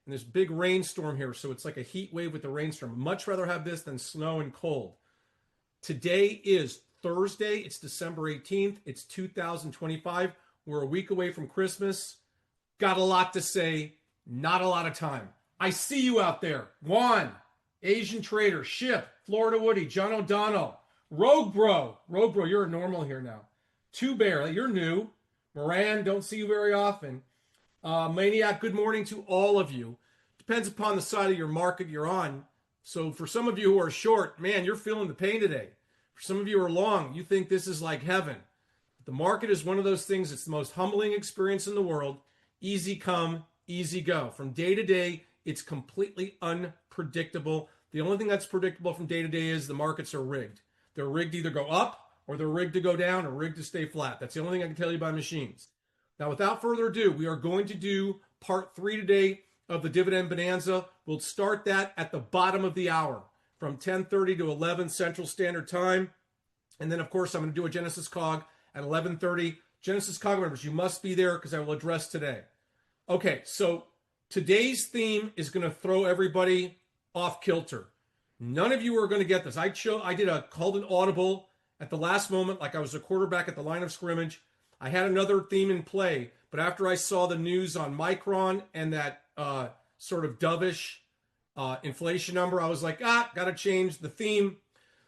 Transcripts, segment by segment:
And there's a big rainstorm here, so it's like a heat wave with the rainstorm. I'd much rather have this than snow and cold. Today is Thursday. It's December 18th. It's 2025. We're a week away from Christmas. Got a lot to say, not a lot of time. I see you out there. Juan, Asian Trader, Ship, Florida Woody, John O'Donnell, Rogue Bro, you're a normal here now. Two Bear, you're new. Moran, don't see you very often. Maniac, good morning to all of you. Depends upon the side of your market you're on. So for some of you who are short, man, you're feeling the pain today. For some of you who are long, you think this is like heaven. The market is one of those things. It's the most humbling experience in the world. Easy come, easy go. From day to day, it's completely unpredictable. The only thing that's predictable from day to day is the markets are rigged. They're rigged to either go up, or they're rigged to go down, or rigged to stay flat. That's the only thing I can tell you about machines. Now, without further ado, we are going to do part 3 today of the Dividend Bonanza. We'll start that at the bottom of the hour from 10:30 to 11 Central Standard Time. And then, of course, I'm going to do a Genesis Cog at 11:30. Genesis Cog members, you must be there because I will address today. Okay, so today's theme is going to throw everybody off kilter. None of you are going to get this. I called an audible at the last moment, like I was a quarterback at the line of scrimmage. I had another theme in play, but after I saw the news on Micron and that sort of dovish inflation number, I was like, got to change the theme.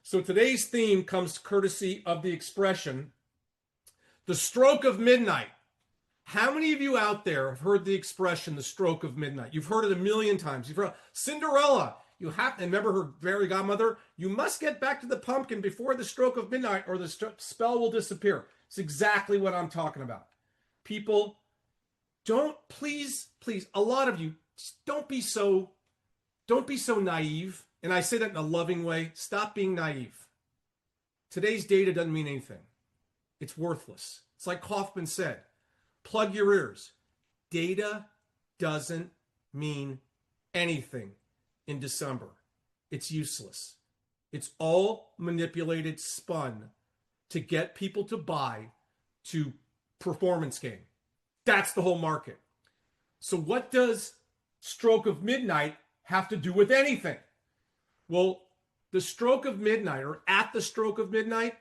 So today's theme comes courtesy of the expression, the stroke of midnight. How many of you out there have heard the expression, the stroke of midnight? You've heard it a million times. You've heard Cinderella. You have to remember her fairy godmother. You must get back to the pumpkin before the stroke of midnight or the spell will disappear. It's exactly what I'm talking about. People, don't please, a lot of you, don't be so naive. And I say that in a loving way. Stop being naive. Today's data doesn't mean anything. It's worthless. It's like Kaufman said, plug your ears. Data doesn't mean anything in December. It's useless. It's all manipulated, spun to get people to buy to performance gain. That's the whole market. So what does stroke of midnight have to do with anything? Well, the stroke of midnight, or at the stroke of midnight,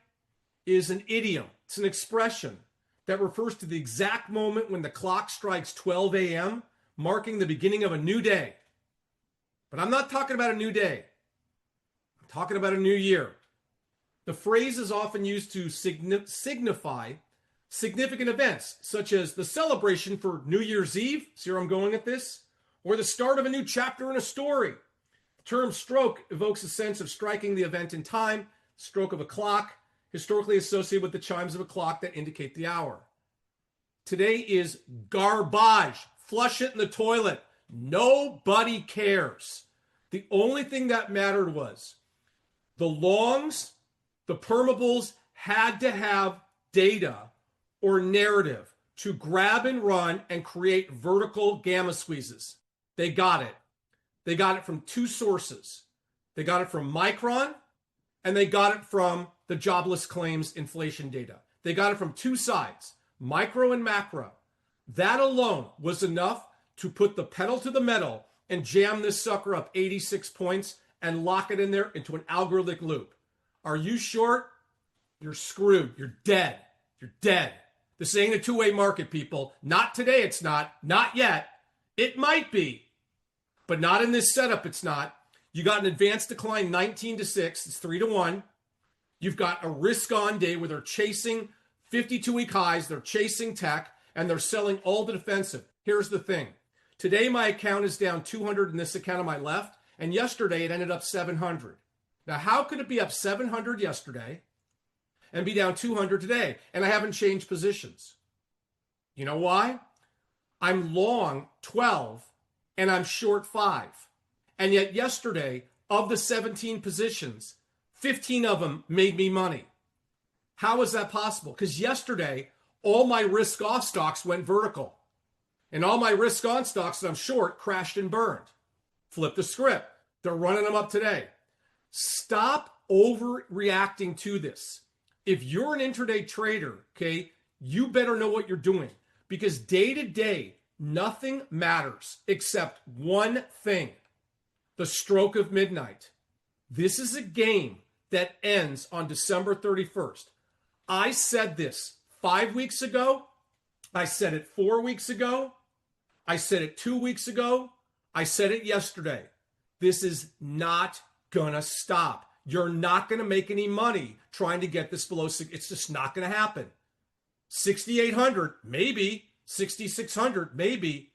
is an idiom. It's an expression that refers to the exact moment when the clock strikes 12 a.m., marking the beginning of a new day. But I'm not talking about a new day. I'm talking about a new year. The phrase is often used to signify significant events, such as the celebration for New Year's Eve, see where I'm going at this, or the start of a new chapter in a story. The term stroke evokes a sense of striking the event in time, stroke of a clock, historically associated with the chimes of a clock that indicate the hour. Today is garbage. Flush it in the toilet. Nobody cares. The only thing that mattered was the longs, the permables had to have data or narrative to grab and run and create vertical gamma squeezes. They got it. They got it from two sources. They got it from Micron and they got it from the jobless claims inflation data. They got it from two sides, micro and macro. That alone was enough to put the pedal to the metal and jam this sucker up 86 points and lock it in there into an algorithmic loop. Are you short? You're screwed. You're dead. You're dead. This ain't a two-way market, people. Not today, it's not. Not yet. It might be, but not in this setup, it's not. You got an advanced decline 19-6. It's 3-1. You've got a risk-on day where they're chasing 52-week highs. They're chasing tech, and they're selling all the defensive. Here's the thing. Today, my account is down 200 in this account on my left, and yesterday it ended up 700. Now, how could it be up 700 yesterday and be down 200 today? And I haven't changed positions. You know why? I'm long 12 and I'm short 5. And yet yesterday, of the 17 positions, 15 of them made me money. How is that possible? Because yesterday, all my risk-off stocks went vertical. And all my risk-on stocks that I'm short crashed and burned. Flip the script. They're running them up today. Stop overreacting to this. If you're an intraday trader, okay, you better know what you're doing. Because day to day, Nothing matters except one thing: the stroke of midnight. This is a game that ends on December 31st. I said this 5 weeks ago. I said it 4 weeks ago. I said it 2 weeks ago. I said it yesterday. This is not gonna stop. You're not gonna make any money trying to get this below. It's just not gonna happen. 6,800, maybe. 6,600, maybe.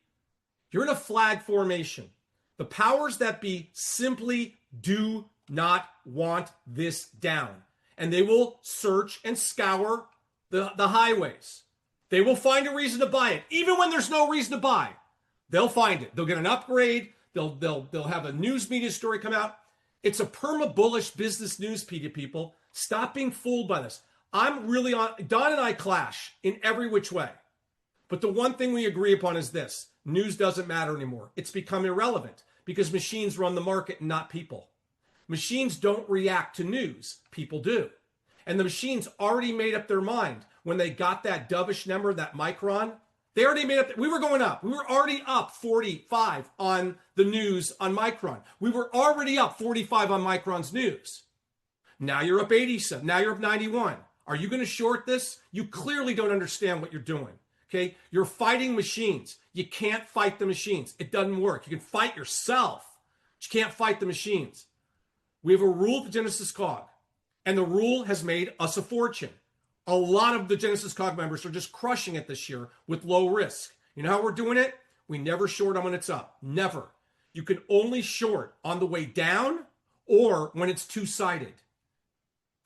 You're in a flag formation. The powers that be simply do not want this down. And they will search and scour the highways. They will find a reason to buy it, even when there's no reason to buy. They'll find it. They'll get an upgrade. They'll have a news media story come out. It's a perma-bullish business news media, people. Stop being fooled by this. I'm really on. Don and I clash in every which way. But the one thing we agree upon is this: news doesn't matter anymore. It's become irrelevant because machines run the market and not people. Machines don't react to news. People do. And the machines already made up their mind when they got that dovish number, that Micron. They already made up. We were going up. We were already up 45 on the news on Micron. We were already up 45 on Micron's news. Now you're up 87. Now you're up 91. Are you going to short this? You clearly don't understand what you're doing. Okay? You're fighting machines. You can't fight the machines. It doesn't work. You can fight yourself, but you can't fight the machines. We have a rule at the Genesis Cog, and the rule has made us a fortune. A lot of the Genesis Cog members are just crushing it this year with low risk. You know how we're doing it? We never short on when it's up. Never. You can only short on the way down or when it's two-sided.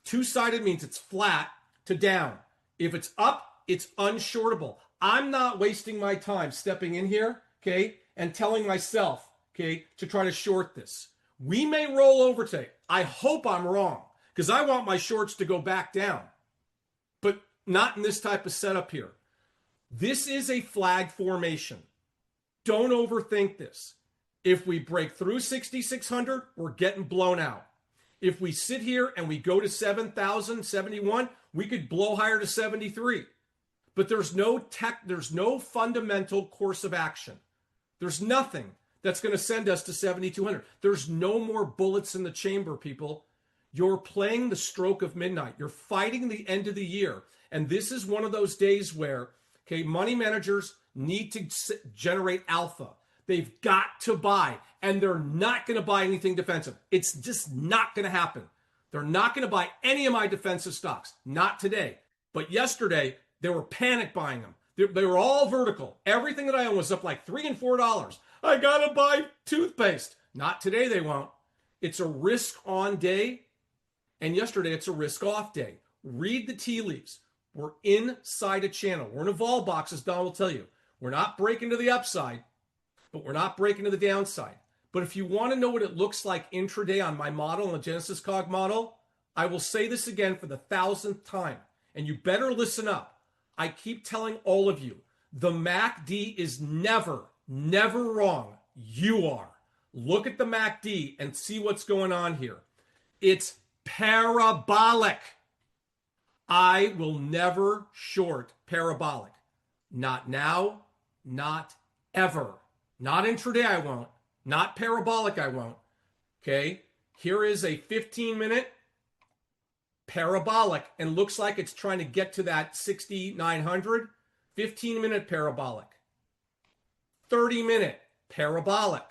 Two-sided means it's flat to down. If it's up, it's unshortable. I'm not wasting my time stepping in here, okay, and telling myself, okay, to try to short this. We may roll over today. I hope I'm wrong because I want my shorts to go back down, but not in this type of setup here. This is a flag formation. Don't overthink this. If we break through 6,600, we're getting blown out. If we sit here and we go to 7,071, we could blow higher to 73. But there's no fundamental course of action. There's nothing that's going to send us to 7,200. There's no more bullets in the chamber, people. You're playing the stroke of midnight. You're fighting the end of the year. And this is one of those days where, okay, money managers need to generate alpha. They've got to buy, and they're not going to buy anything defensive. It's just not going to happen. They're not going to buy any of my defensive stocks. Not today. But yesterday, they were panic buying them. They were all vertical. Everything that I own was up like $3 and $4. I got to buy toothpaste. Not today, they won't. It's a risk-on day, and yesterday it's a risk-off day. Read the tea leaves. We're inside a channel. We're in a vol box, as Don will tell you. We're not breaking to the upside, but we're not breaking to the downside. But if you want to know what it looks like intraday on my model, on the Genesis Cog model, I will say this again for the 1,000th time, and you better listen up. I keep telling all of you, the MACD is never wrong. You are. Look at the MACD and see what's going on here. It's parabolic. I will never short parabolic. Not now, not ever. Not intraday I won't. Not parabolic I won't. Okay, here is a 15-minute parabolic and looks like it's trying to get to that 6,900. 15-minute parabolic. 30-minute parabolic.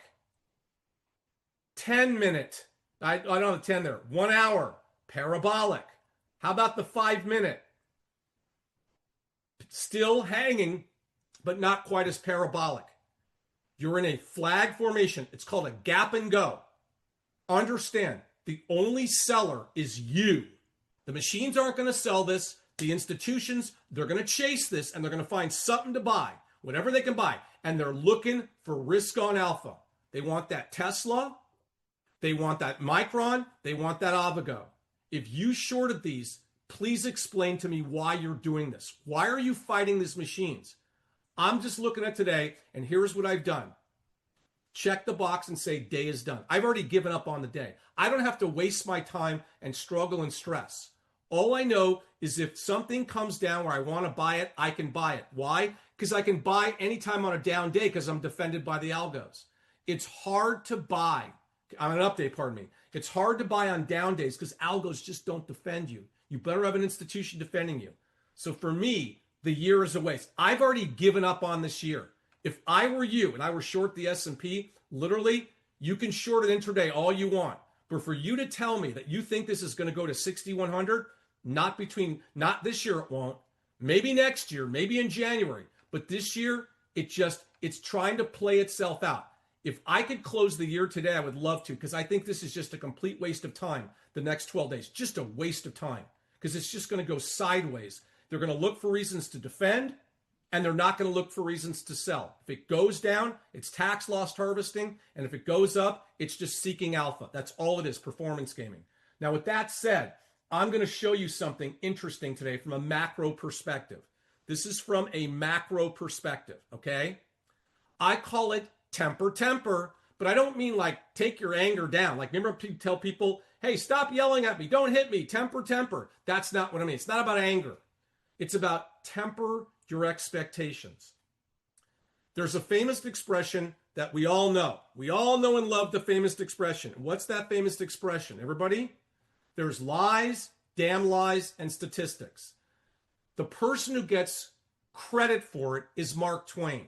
10-minute. I don't have the 10 there. 1 hour parabolic. How about the 5-minute? Still hanging, but not quite as parabolic. You're in a flag formation. It's called a gap and go. Understand, the only seller is you. The machines aren't going to sell this. The institutions, they're going to chase this, and they're going to find something to buy, whatever they can buy. And they're looking for risk on alpha. They want that Tesla. They want that Micron. They want that Avogo. If you shorted these, please explain to me why you're doing this. Why are you fighting these machines? I'm just looking at today, and here's what I've done. Check the box and say day is done. I've already given up on the day. I don't have to waste my time and struggle and stress. All I know is if something comes down where I want to buy it, I can buy it. Why? because I can buy anytime on a down day because I'm defended by the algos. It's hard to buy on an update, pardon me. It's hard to buy on down days because algos just don't defend you. You better have an institution defending you. So for me, the year is a waste. I've already given up on this year. If I were you and I were short the S&P, literally, you can short it intraday all you want. But for you to tell me that you think this is going to go to 6,100, not this year it won't. Maybe next year, maybe in January. But this year, it's trying to play itself out. If I could close the year today, I would love to, because I think this is just a complete waste of time the next 12 days. Just a waste of time, because it's just going to go sideways. They're going to look for reasons to defend, and they're not going to look for reasons to sell. If it goes down, it's tax loss harvesting, and if it goes up, it's just seeking alpha. That's all it is, performance gaming. Now, with that said, I'm going to show you something interesting today from a macro perspective. This is from a macro perspective, okay? I call it temper, but I don't mean like take your anger down. Like, remember people tell people, hey, stop yelling at me, don't hit me, temper. That's not what I mean. It's not about anger. It's about temper your expectations. There's a famous expression that we all know. We all know and love the famous expression. What's that famous expression, everybody? There's lies, damn lies, and statistics. The person who gets credit for it is Mark Twain.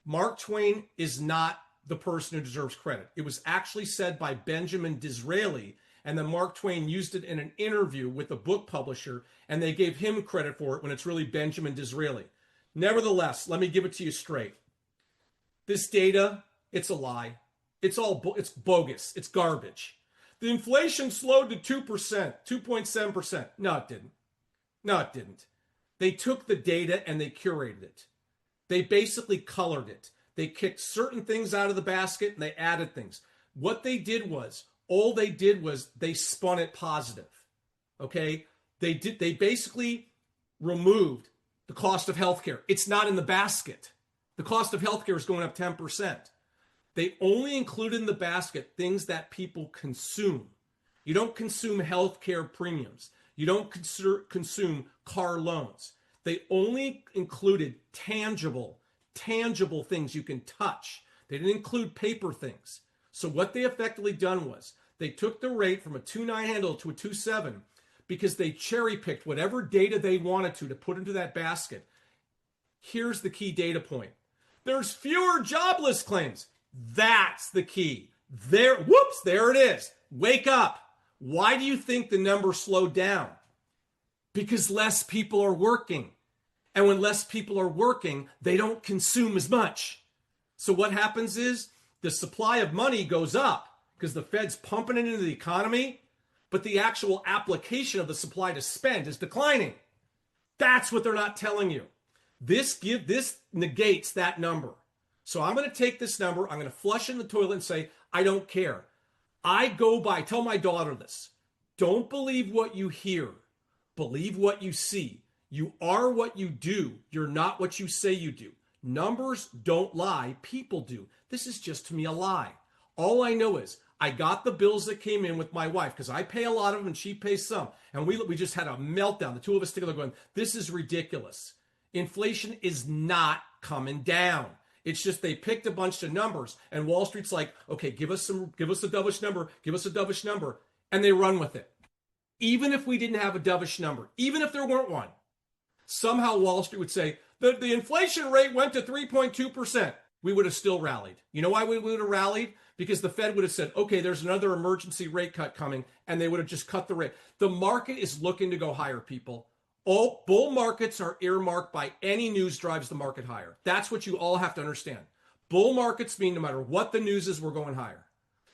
Mark Twain is not the person who deserves credit. It was actually said by Benjamin Disraeli, and then Mark Twain used it in an interview with a book publisher, and they gave him credit for it when it's really Benjamin Disraeli. Nevertheless, let me give it to you straight. This data, it's a lie. It's bogus. It's garbage. The inflation slowed to 2%, 2.7%. No, it didn't. They took the data and they curated it. They basically colored it. They kicked certain things out of the basket and they added things. What they did was, they spun it positive. Okay? They basically removed the cost of healthcare. It's not in the basket. The cost of healthcare is going up 10%. They only included in the basket things that people consume. You don't consume healthcare premiums. You don't consume car loans. They only included tangible things you can touch. They didn't include paper things. So what they effectively done was they took the rate from a 2.9 handle to a 2.7 because they cherry picked whatever data they wanted to put into that basket. Here's the key data point. There's fewer jobless claims. That's the key. There it is. Wake up. Why do you think the number slowed down? Because less people are working. And when less people are working, they don't consume as much. So what happens is the supply of money goes up because the Fed's pumping it into the economy, but the actual application of the supply to spend is declining. That's what they're not telling you. This negates that number. So I'm going to take this number, I'm going to flush in the toilet and say, I don't care. Tell my daughter this. Don't believe what you hear. Believe what you see. You are what you do. You're not what you say you do. Numbers don't lie. People do. This is just to me a lie. All I know is I got the bills that came in with my wife because I pay a lot of them and she pays some. And we just had a meltdown. The two of us together going, this is ridiculous. Inflation is not coming down. It's just they picked a bunch of numbers and Wall Street's like, okay, give us a dovish number, and they run with it. Even if we didn't have a dovish number, even if there weren't one, somehow Wall Street would say the inflation rate went to 3.2%. We would have still rallied. You know why we would have rallied? Because the Fed would have said, okay, there's another emergency rate cut coming, and they would have just cut the rate. The market is looking to go higher, people. All bull markets are earmarked by any news drives the market higher. That's what you all have to understand. Bull markets mean no matter what the news is, we're going higher.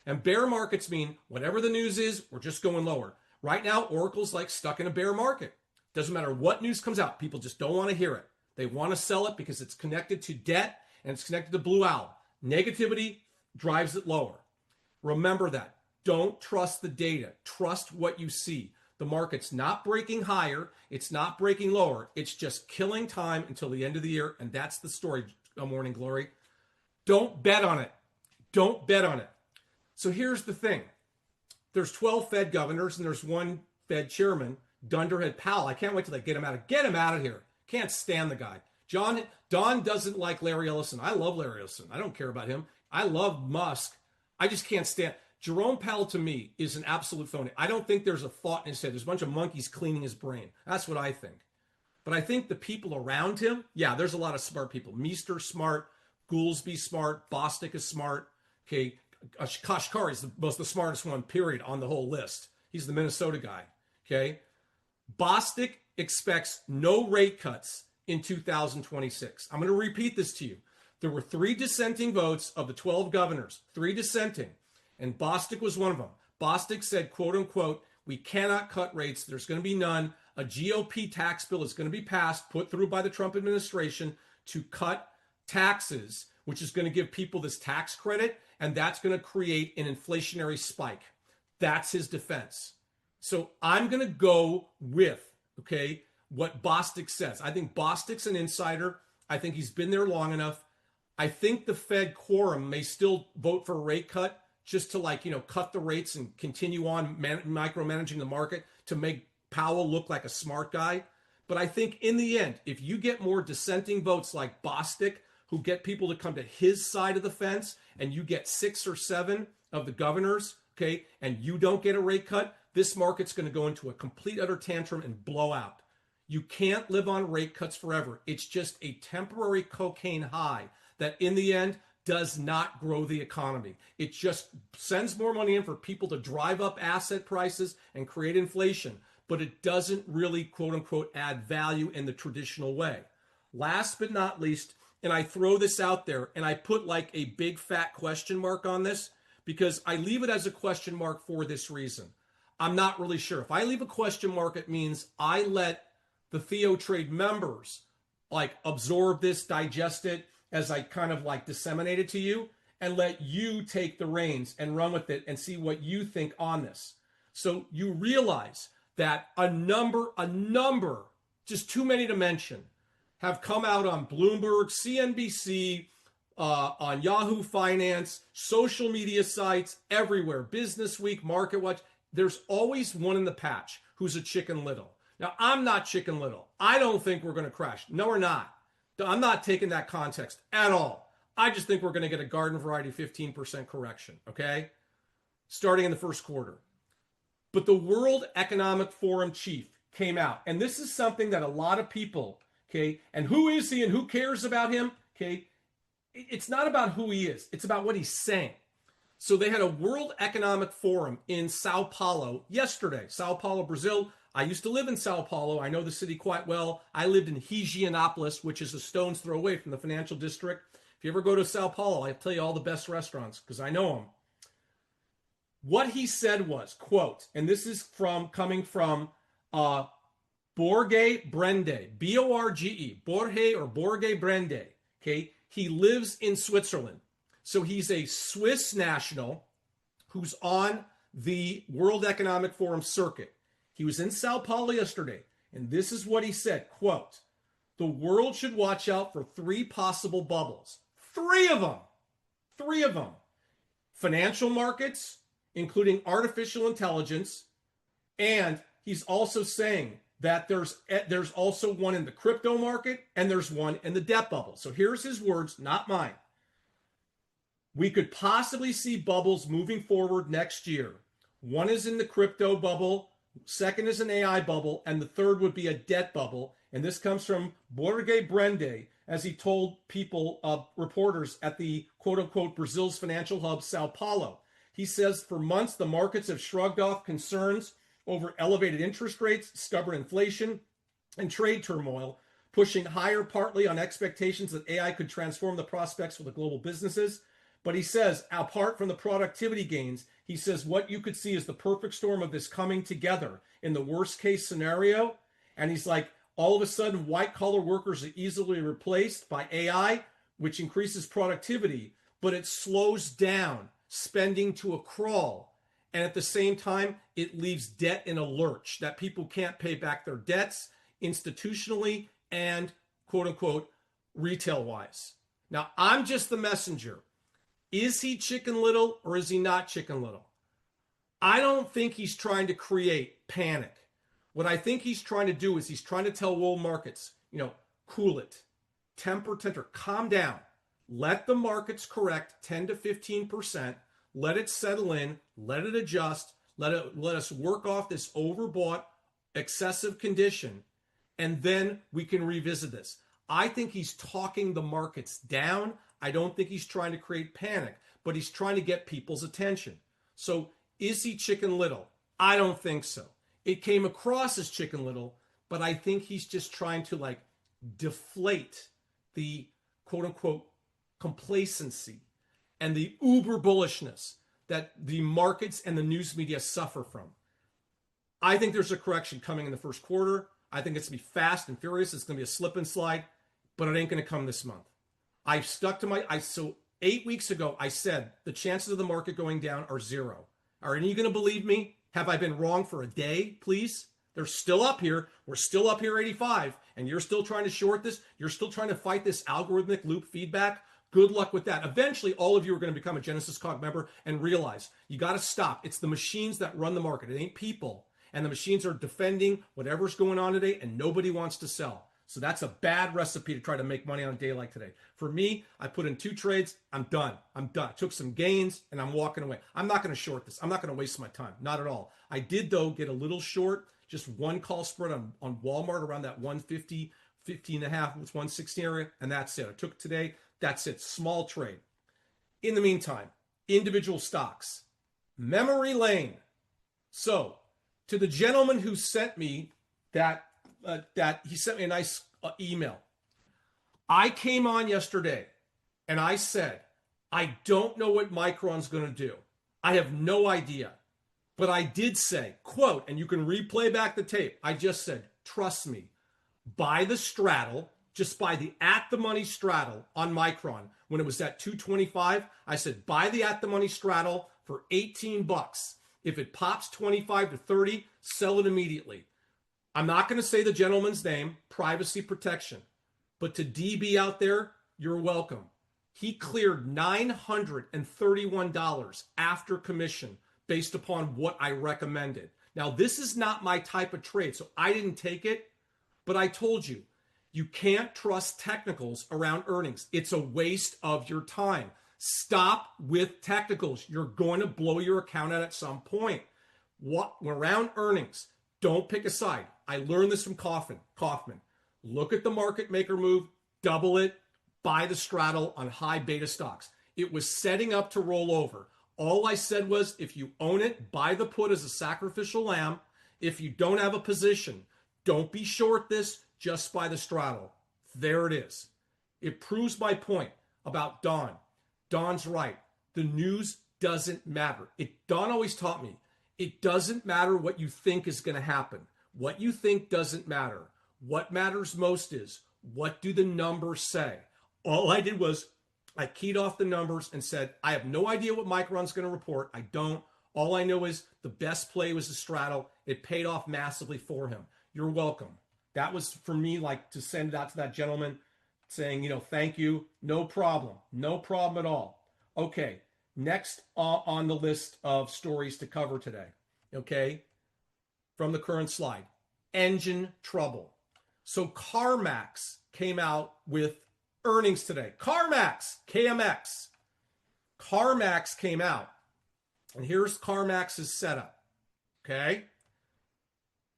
And bear markets mean whatever the news is, we're just going lower. Right now, Oracle's like stuck in a bear market. Doesn't matter what news comes out. People just don't want to hear it. They want to sell it because it's connected to debt and it's connected to Blue Owl. Negativity drives it lower. Remember that. Don't trust the data. Trust what you see. The market's not breaking higher. It's not breaking lower. It's just killing time until the end of the year. And that's the story, Morning Glory. Don't bet on it. Don't bet on it. So here's the thing. There's 12 Fed governors and there's one Fed chairman, Dunderhead Powell. I can't wait till they get him out of here. Can't stand the guy. Don doesn't like Larry Ellison. I love Larry Ellison. I don't care about him. I love Musk. I just can't stand. Jerome Powell to me is an absolute phony. I don't think there's a thought in his head. There's a bunch of monkeys cleaning his brain. That's what I think. But I think the people around him, yeah, there's a lot of smart people. Meester smart, Goolsby smart, Bostic is smart. Okay, Kashkari is the smartest one, period, on the whole list. He's the Minnesota guy. Okay, Bostic expects no rate cuts in 2026. I'm going to repeat this to you. There were 3 dissenting votes of the 12 governors, 3 dissenting, and Bostic was one of them. Bostic said, quote unquote, we cannot cut rates. There's going to be none. A GOP tax bill is going to be passed, put through by the Trump administration to cut taxes, which is going to give people this tax credit, and that's going to create an inflationary spike. That's his defense. So I'm going to go with, okay, what Bostic says. I think Bostic's an insider. I think he's been there long enough. I think the Fed quorum may still vote for a rate cut just to cut the rates and continue on micromanaging the market to make Powell look like a smart guy. But I think in the end, if you get more dissenting votes like Bostic, who get people to come to his side of the fence, and you get 6 or 7 of the governors, okay, and you don't get a rate cut, this market's going to go into a complete utter tantrum and blow out. You can't live on rate cuts forever. It's just a temporary cocaine high that in the end does not grow the economy. It just sends more money in for people to drive up asset prices and create inflation, but it doesn't really, quote unquote, add value in the traditional way. Last but not least, and I throw this out there and I put like a big fat question mark on this because I leave it as a question mark for this reason. I'm not really sure. If I leave a question mark, it means I let the TheoTrade members like absorb this, digest it as I kind of like disseminate it to you and let you take the reins and run with it and see what you think on this. So you realize that a number, just too many to mention, have come out on Bloomberg, CNBC, on Yahoo Finance, social media sites, everywhere, Business Week, Market Watch. There's always one in the patch who's a Chicken Little. Now, I'm not Chicken Little. I don't think we're going to crash. No, we're not. I'm not taking that context at all. I just think we're going to get a garden variety 15% correction, okay? Starting in the first quarter. But the World Economic Forum chief came out, and this is something that a lot of people, okay, and who is he and who cares about him, okay? It's not about who he is. It's about what he's saying. So they had a World Economic Forum in Sao Paulo yesterday. Sao Paulo, Brazil. I used to live in Sao Paulo. I know the city quite well. I lived in Higienópolis, which is a stone's throw away from the financial district. If you ever go to Sao Paulo, I'll tell you all the best restaurants because I know them. What he said was, quote, and this is coming from Borge Brende, B-O-R-G-E, Borge Brende, okay? He lives in Switzerland. So he's a Swiss national who's on the World Economic Forum circuit. He was in Sao Paulo yesterday, and this is what he said, quote, the world should watch out for 3 possible bubbles. 3 of them. Financial markets, including artificial intelligence, and he's also saying that there's also one in the crypto market and there's one in the debt bubble. So here's his words, not mine. We could possibly see bubbles moving forward next year. One is in the crypto bubble, second is an AI bubble, and the third would be a debt bubble. And this comes from Borge Brende, as he told people, reporters at the quote-unquote Brazil's financial hub, Sao Paulo. He says for months, the markets have shrugged off concerns over elevated interest rates, stubborn inflation, and trade turmoil, pushing higher partly on expectations that AI could transform the prospects for the global businesses. But he says, apart from the productivity gains, he says what you could see is the perfect storm of this coming together in the worst case scenario. And he's like, all of a sudden, white collar workers are easily replaced by AI, which increases productivity, but it slows down spending to a crawl. And at the same time, it leaves debt in a lurch that people can't pay back their debts institutionally and quote unquote retail wise. Now, I'm just the messenger. Is he Chicken Little or is he not Chicken Little? I don't think he's trying to create panic. What I think he's trying to do is he's trying to tell world markets, cool it. calm down. Let the markets correct 10 to 15%. Let it settle in. Let it adjust. Let us work off this overbought, excessive condition, and then we can revisit this. I think he's talking the markets down. I don't think he's trying to create panic, but he's trying to get people's attention. So is he Chicken Little? I don't think so. It came across as Chicken Little, but I think he's just trying to like deflate the quote unquote complacency and the uber bullishness that the markets and the news media suffer from. I think there's a correction coming in the first quarter. I think it's going to be fast and furious. It's going to be a slip and slide, but it ain't going to come this month. I've stuck to so 8 weeks ago, I said the chances of the market going down are 0. Are any of you going to believe me? Have I been wrong for a day, please? They're still up here. We're still up here 85, and you're still trying to short this. You're still trying to fight this algorithmic loop feedback. Good luck with that. Eventually, all of you are going to become a Genesis Cog member and realize you got to stop. It's the machines that run the market. It ain't people. And the machines are defending whatever's going on today, and nobody wants to sell. So that's a bad recipe to try to make money on a day like today. For me, I put in 2 trades. I'm done. I took some gains, and I'm walking away. I'm not going to short this. I'm not going to waste my time. Not at all. I did, though, get a little short, just one call spread on Walmart around that 150, 50 and a half, 160 area, and that's it. I took today. That's it. Small trade. In the meantime, individual stocks. Memory lane. So, to the gentleman who sent me that he sent me a nice email. I came on yesterday and I said, I don't know what Micron's going to do. I have no idea. But I did say, quote, and you can replay back the tape. I just said, trust me, buy the straddle, just buy the at the money straddle on Micron. When it was at 225, I said, buy the at the money straddle for 18 bucks. If it pops 25 to 30, sell it immediately. I'm not going to say the gentleman's name, privacy protection, but to DB out there, you're welcome. He cleared $931 after commission based upon what I recommended. Now, this is not my type of trade, so I didn't take it, but I told you, you can't trust technicals around earnings. It's a waste of your time. Stop with technicals. You're going to blow your account out at some point. Around earnings, don't pick a side. I learned this from Kaufman. Look at the market maker move, double it, buy the straddle on high beta stocks. It was setting up to roll over. All I said was, if you own it, buy the put as a sacrificial lamb. If you don't have a position, don't be short this, just buy the straddle. There it is. It proves my point about Don. Don's right. The news doesn't matter. Don always taught me, it doesn't matter what you think is going to happen. What you think doesn't matter. What matters most is, what do the numbers say? All I did was, I keyed off the numbers and said, I have no idea what Micron's going to report. I don't. All I know is the best play was the straddle. It paid off massively for him. You're welcome. That was for me, like, to send it out to that gentleman saying, thank you. No problem. No problem at all. Okay. Next on the list of stories to cover today. Okay. From the current slide, engine trouble. So CarMax came out with earnings today. CarMax, KMX. CarMax came out. And here's CarMax's setup. Okay.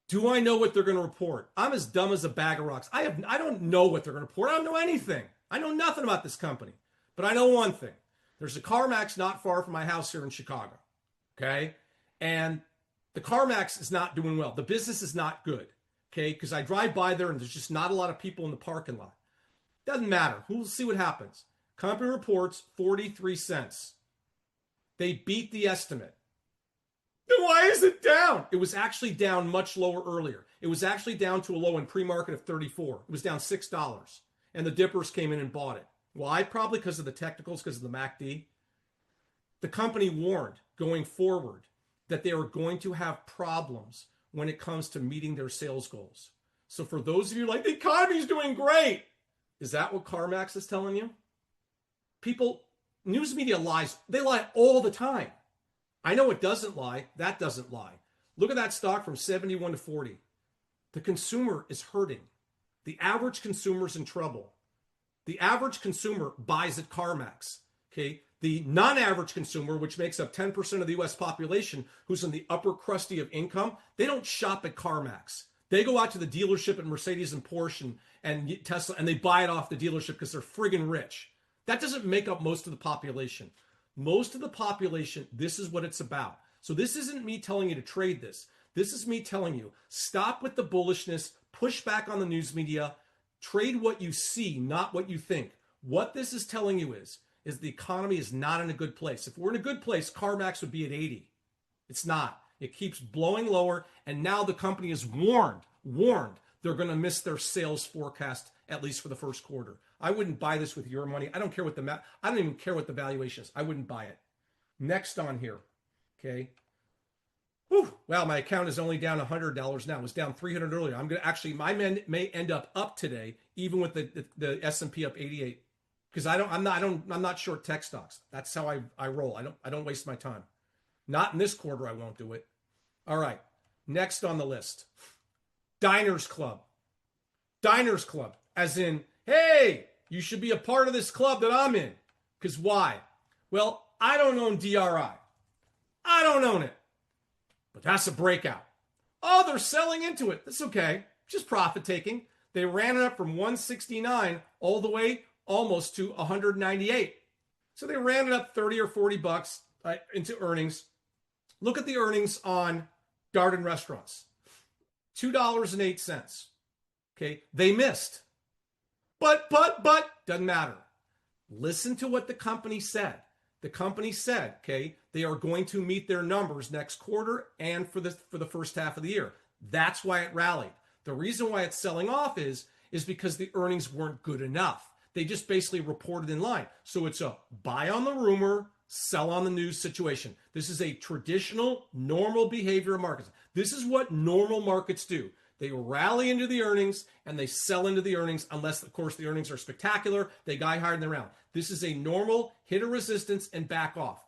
Do I know what they're going to report? I'm as dumb as a bag of rocks. I don't know what they're going to report. I don't know anything. I know nothing about this company. But I know one thing. There's a CarMax not far from my house here in Chicago. Okay. And the CarMax is not doing well. The business is not good. Okay. Because I drive by there and there's just not a lot of people in the parking lot. Doesn't matter. We'll see what happens. Company reports 43 cents. They beat the estimate. Then why is it down? It was actually down much lower earlier. It was actually down to a low in pre-market of 34. It was down $6. And the dippers came in and bought it. Why? Probably because of the technicals, because of the MACD. The company warned going forward that they are going to have problems when it comes to meeting their sales goals. So for those of you like, the economy's doing great. Is that what CarMax is telling you? People, news media lies. They lie all the time. I know it doesn't lie. That doesn't lie. Look at that stock from 71 to 40. The consumer is hurting. The average consumer's in trouble. The average consumer buys at CarMax. Okay. The non-average consumer, which makes up 10% of the US population, who's in the upper crusty of income, they don't shop at CarMax. They go out to the dealership at Mercedes and Porsche and Tesla, and they buy it off the dealership because they're friggin' rich. That doesn't make up most of the population. Most of the population, this is what it's about. So this isn't me telling you to trade this. This is me telling you, stop with the bullishness, push back on the news media, trade what you see, not what you think. What this is telling you is the economy is not in a good place. If we're in a good place, CarMax would be at 80. It's not. It keeps blowing lower, and now the company is warned they're going to miss their sales forecast, at least for the first quarter. I wouldn't buy this with your money. I don't care what I don't even care what the valuation is. I wouldn't buy it. Next on here, okay. Whew, wow, my account is only down $100 now. It was down $300 earlier. I'm going to actually, my men may end up today, even with the S&P up 88. Because I'm not short tech stocks. That's how I roll. I don't waste my time. Not in this quarter, I won't do it. All right. Next on the list. Diners Club. Diners Club. As in, hey, you should be a part of this club that I'm in. Because why? Well, I don't own DRI. I don't own it. But that's a breakout. Oh, they're selling into it. That's okay. Just profit taking. They ran it up from 169 all the way almost to 198. So they ran it up 30 or 40 bucks into earnings. Look at the earnings on Darden Restaurants. $2.08. Okay, they missed. But, doesn't matter. Listen to what the company said. The company said, okay, they are going to meet their numbers next quarter and for the first half of the year. That's why it rallied. The reason why it's selling off is because the earnings weren't good enough. They just basically reported in line. So it's a buy on the rumor, sell on the news situation. This is a traditional, normal behavior of markets. This is what normal markets do. They rally into the earnings and they sell into the earnings unless, of course, the earnings are spectacular. They guy higher than the round. This is a normal hit a resistance and back off.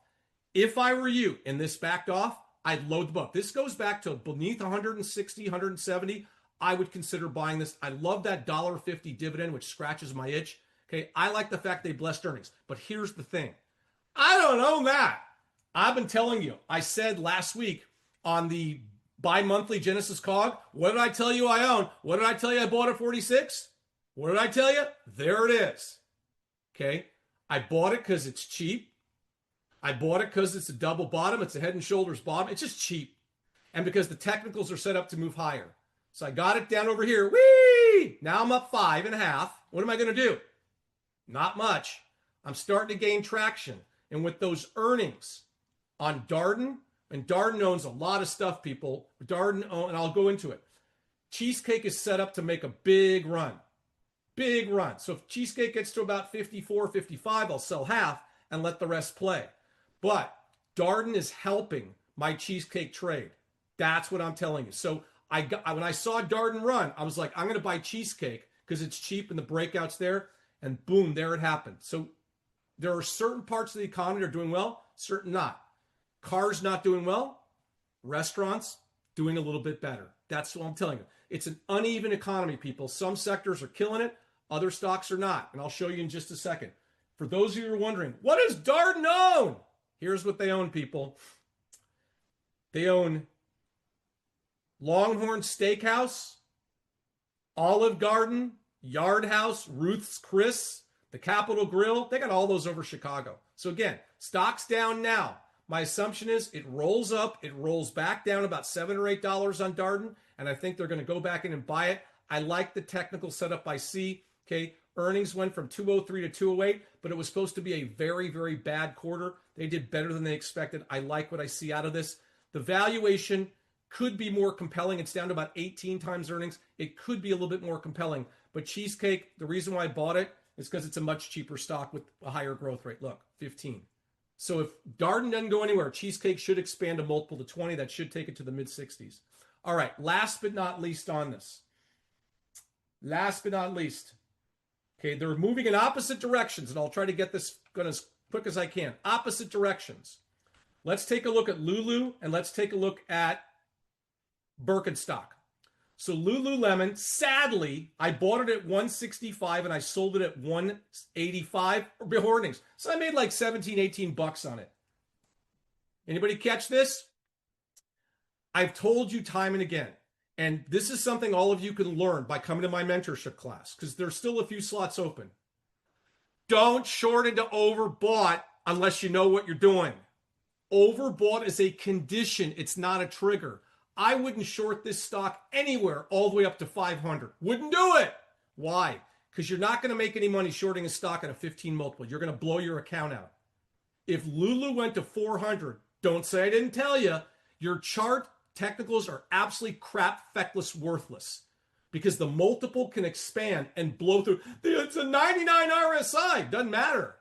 If I were you and this backed off, I'd load the book. This goes back to beneath 160, 170. I would consider buying this. I love that $1.50 dividend, which scratches my itch. Okay, I like the fact they blessed earnings. But here's the thing. I don't own that. I've been telling you. I said last week on the bi-monthly Genesis COG, what did I tell you I own? What did I tell you I bought at 46? What did I tell you? There it is. Okay, I bought it because it's cheap. I bought it because it's a double bottom. It's a head and shoulders bottom. It's just cheap. And because the technicals are set up to move higher. So I got it down over here. Whee! Now I'm up 5.5. What am I going to do? Not much. I'm starting to gain traction. And with those earnings on Darden, and Darden owns a lot of stuff, people. Darden, and I'll go into it. Cheesecake is set up to make a big run. Big run. So if Cheesecake gets to about 54, 55, I'll sell half and let the rest play. But Darden is helping my Cheesecake trade. That's what I'm telling you. So when I saw Darden run, I was like, I'm going to buy Cheesecake because it's cheap and the breakout's there. And boom, there it happened. So there are certain parts of the economy that are doing well, certain not. Cars not doing well, restaurants doing a little bit better. That's what I'm telling you. It's an uneven economy, people. Some sectors are killing it, other stocks are not. And I'll show you in just a second. For those of you who are wondering, what does Darden own? Here's what they own, people. They own Longhorn Steakhouse, Olive Garden, Yard House, Ruth's Chris, the Capitol Grill. They got all those over Chicago. So again, stock's down now. My assumption is it rolls up, it rolls back down about $7 or $8 on Darden, and I think they're going to go back in and buy it. I like the technical setup I see. Okay, earnings went from 203 to 208, but it was supposed to be a very, very bad quarter. They did better than they expected. I like what I see out of this. The valuation could be more compelling. It's down to about 18 times earnings. It could be a little bit more compelling. But Cheesecake, the reason why I bought it is because it's a much cheaper stock with a higher growth rate. Look, 15. So if Darden doesn't go anywhere, Cheesecake should expand a multiple to 20. That should take it to the mid-60s. All right, last but not least on this. Last but not least. Okay, they're moving in opposite directions, and I'll try to get this going as quick as I can. Opposite directions. Let's take a look at Lulu, and let's take a look at Birkenstock. So Lululemon, sadly, I bought it at 165 and I sold it at 185 before earnings. So I made like 17, 18 bucks on it. Anybody catch this? I've told you time and again, and this is something all of you can learn by coming to my mentorship class, because there's still a few slots open. Don't short into overbought unless you know what you're doing. Overbought is a condition. It's not a trigger. I wouldn't short this stock anywhere all the way up to 500. Wouldn't do it. Why? Because you're not going to make any money shorting a stock at a 15 multiple. You're going to blow your account out. If Lulu went to 400, don't say I didn't tell you. Your chart technicals are absolutely crap, feckless, worthless. Because the multiple can expand and blow through. It's a 99 RSI. Doesn't matter.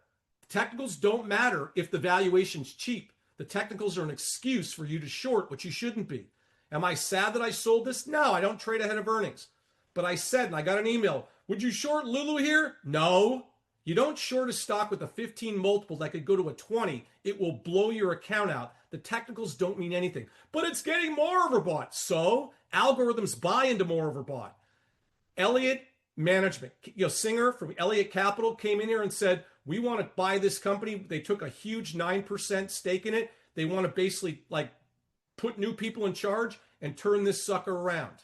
Technicals don't matter if the valuation's cheap. The technicals are an excuse for you to short, which you shouldn't be. Am I sad that I sold this? No, I don't trade ahead of earnings. But I said, and I got an email, would you short Lulu here? No. You don't short a stock with a 15 multiple that could go to a 20. It will blow your account out. The technicals don't mean anything. But it's getting more overbought. So algorithms buy into more overbought. Elliott Management, Singer from Elliott Capital came in here and said, we want to buy this company. They took a huge 9% stake in it. They want to basically put new people in charge and turn this sucker around.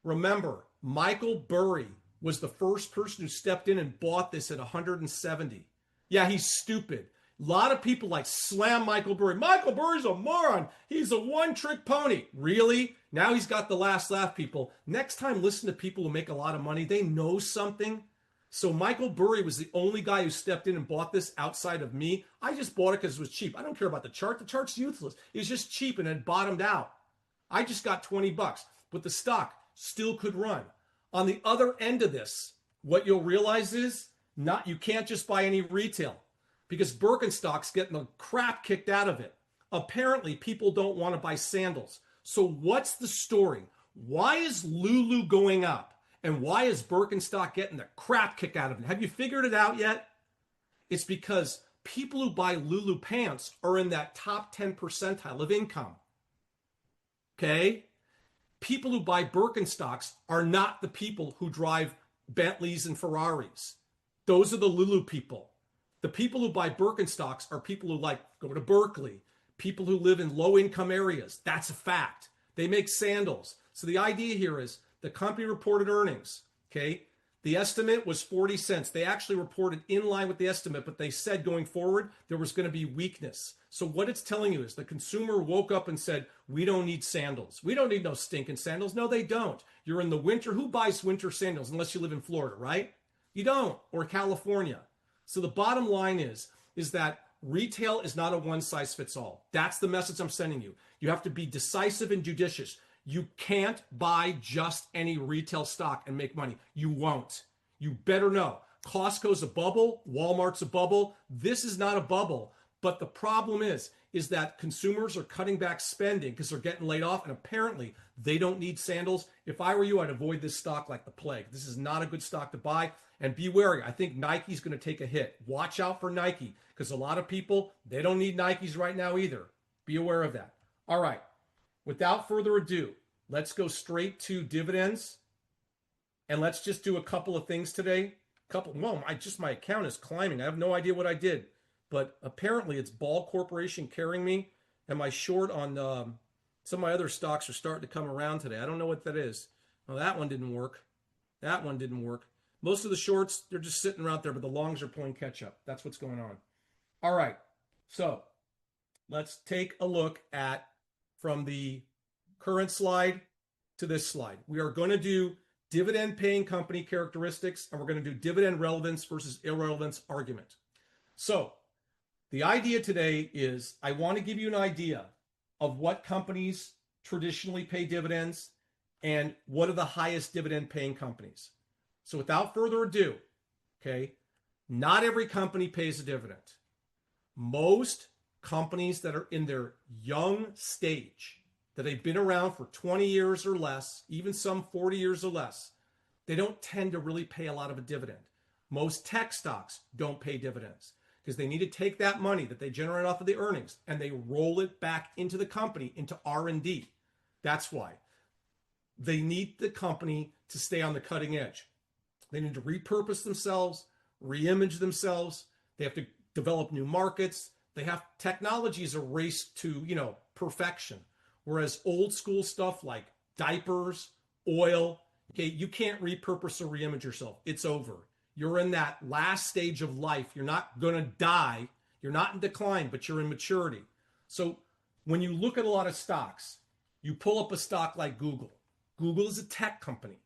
Remember, Michael Burry was the first person who stepped in and bought this at 170. Yeah, he's stupid. A lot of people slam Michael Burry. Michael Burry's a moron. He's a one-trick pony. Really? Now he's got the last laugh, people. Next time, listen to people who make a lot of money. They know something. So Michael Burry was the only guy who stepped in and bought this outside of me. I just bought it because it was cheap. I don't care about the chart. The chart's useless. It was just cheap and it bottomed out. I just got 20 bucks, but the stock still could run. On the other end of this, what you'll realize is you can't just buy any retail because Birkenstock's getting the crap kicked out of it. Apparently, people don't want to buy sandals. So what's the story? Why is Lulu going up? And why is Birkenstock getting the crap kicked out of it? Have you figured it out yet? It's because people who buy Lulu pants are in that top 10 percentile of income. Okay? People who buy Birkenstocks are not the people who drive Bentleys and Ferraris. Those are the Lulu people. The people who buy Birkenstocks are people who go to Berkeley, people who live in low-income areas. That's a fact. They make sandals. So the idea here is the company reported earnings, okay? The estimate was 40 cents. They actually reported in line with the estimate, but they said going forward, there was going to be weakness. So what it's telling you is the consumer woke up and said, we don't need sandals. We don't need no stinking sandals. No, they don't. You're in the winter. Who buys winter sandals unless you live in Florida, right? You don't, or California. So the bottom line is that retail is not a one-size-fits-all. That's the message I'm sending you. You have to be decisive and judicious. You can't buy just any retail stock and make money. You won't. You better know. Costco's a bubble. Walmart's a bubble. This is not a bubble. But the problem is that consumers are cutting back spending because they're getting laid off, and apparently they don't need sandals. If I were you, I'd avoid this stock like the plague. This is not a good stock to buy. And be wary. I think Nike's going to take a hit. Watch out for Nike because a lot of people, they don't need Nikes right now either. Be aware of that. All right. Without further ado, let's go straight to dividends. And let's just do a couple of things today. My account is climbing. I have no idea what I did. But apparently it's Ball Corporation carrying me. And my short on some of my other stocks are starting to come around today. I don't know what that is. Well, that one didn't work. That one didn't work. Most of the shorts, they're just sitting out there, but the longs are playing catch up. That's what's going on. All right. So let's take a look at from the current slide to this slide. We are going to do dividend paying company characteristics, and we're going to do dividend relevance versus irrelevance argument. So the idea today is I want to give you an idea of what companies traditionally pay dividends and what are the highest dividend paying companies. So without further ado, okay, not every company pays a dividend. Most companies that are in their young stage, that they've been around for 20 years or less, even some 40 years or less, they don't tend to really pay a lot of a dividend. Most tech stocks don't pay dividends because they need to take that money that they generate off of the earnings and they roll it back into the company, into R&D. That's why. They need the company to stay on the cutting edge. They need to repurpose themselves, reimage themselves. They have to develop new markets. They have technologies a race to, perfection. Whereas old school stuff like diapers, oil, okay, you can't repurpose or reimage yourself. It's over. You're in that last stage of life. You're not going to die. You're not in decline, but you're in maturity. So when you look at a lot of stocks, you pull up a stock like Google. Google is a tech company.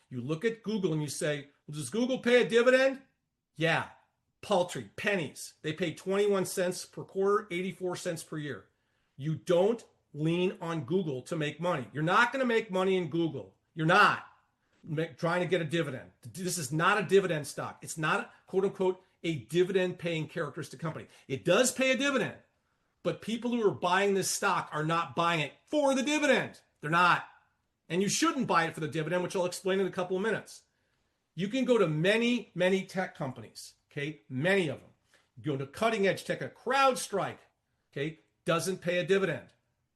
You look at Google and you say, well, does Google pay a dividend? Yeah, paltry, pennies. They pay 21 cents per quarter, 84 cents per year. You don't lean on Google to make money. You're not going to make money in Google. You're not trying to get a dividend. This is not a dividend stock. It's not, quote unquote, a dividend paying characteristic company. It does pay a dividend, but people who are buying this stock are not buying it for the dividend. They're not. And you shouldn't buy it for the dividend, which I'll explain in a couple of minutes. You can go to many, many tech companies, okay? Many of them. You go to cutting edge tech, a CrowdStrike, okay? Doesn't pay a dividend.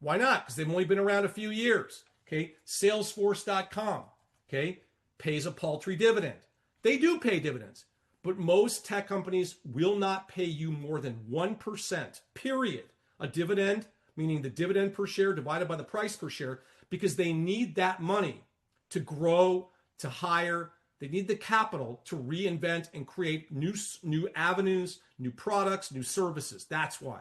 Why not? Because they've only been around a few years, okay? Salesforce.com, okay? Pays a paltry dividend. They do pay dividends, but most tech companies will not pay you more than 1%, period. A dividend, meaning the dividend per share divided by the price per share, because they need that money to grow, to hire. They need the capital to reinvent and create new avenues, new products, new services. That's why.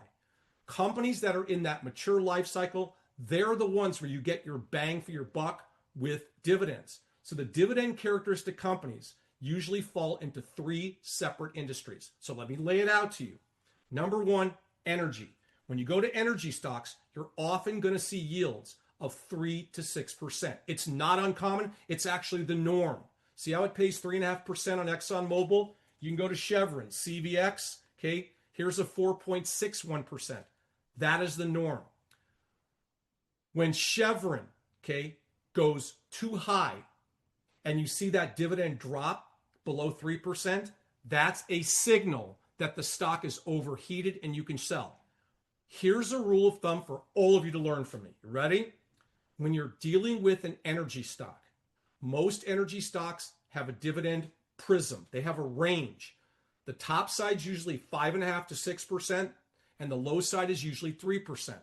Companies that are in that mature life cycle, they're the ones where you get your bang for your buck with dividends. So the dividend characteristic companies usually fall into three separate industries. So let me lay it out to you. Number one, energy. When you go to energy stocks, you're often going to see yields of 3 to 6%. It's not uncommon. It's actually the norm. See how it pays 3.5% on ExxonMobil? You can go to Chevron, CVX, okay? Here's a 4.61%. That is the norm. When Chevron, okay, goes too high and you see that dividend drop below 3%, that's a signal that the stock is overheated and you can sell. Here's a rule of thumb for all of you to learn from me. You ready? When you're dealing with an energy stock, most energy stocks have a dividend prism. They have a range. The top side is usually 5.5 to 6%, and the low side is usually 3%.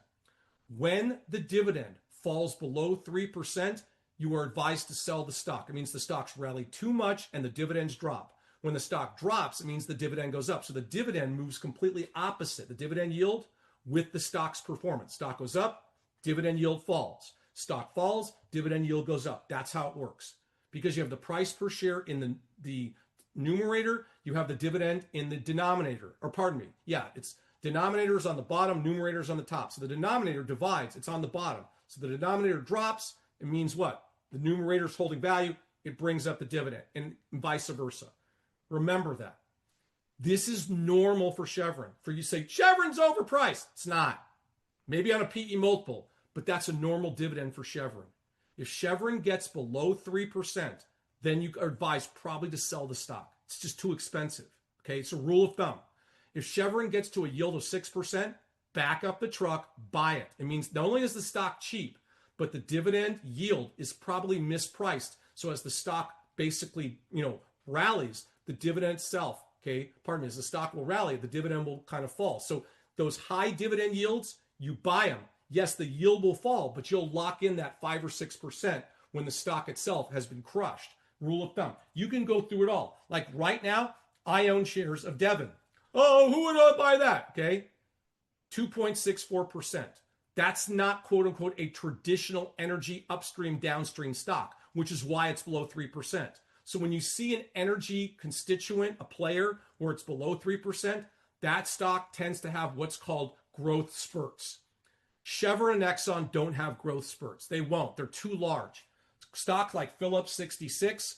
When the dividend falls below 3%, you are advised to sell the stock. It means the stocks rally too much and the dividends drop. When the stock drops, it means the dividend goes up. So the dividend moves completely opposite. The dividend yield with the stock's performance. Stock goes up, dividend yield falls. Stock falls, dividend yield goes up. That's how it works. Because you have the price per share in the numerator, you have the dividend in the denominator. Or pardon me, yeah, it's denominator is on the bottom, numerator is on the top. So the denominator divides, it's on the bottom. So the denominator drops, it means what? The numerator is holding value, it brings up the dividend, and vice versa. Remember that. This is normal for Chevron. For you to say, Chevron's overpriced. It's not. Maybe on a PE multiple, but that's a normal dividend for Chevron. If Chevron gets below 3%, then you are advised probably to sell the stock. It's just too expensive. Okay, it's a rule of thumb. If Chevron gets to a yield of 6%, back up the truck, buy it. It means not only is the stock cheap, but the dividend yield is probably mispriced. So as the stock basically, rallies, the dividend itself, as the stock will rally, the dividend will kind of fall. So those high dividend yields, you buy them. Yes, the yield will fall, but you'll lock in that 5 or 6% when the stock itself has been crushed. Rule of thumb. You can go through it all. Like right now, I own shares of Devon. Oh, who would I buy that? 2.64%. That's not, quote unquote, a traditional energy upstream downstream stock, which is why it's below 3%. So when you see an energy constituent, a player where it's below 3%, that stock tends to have what's called growth spurts. Chevron and Exxon don't have growth spurts. They won't. They're too large. Stock like Phillips 66,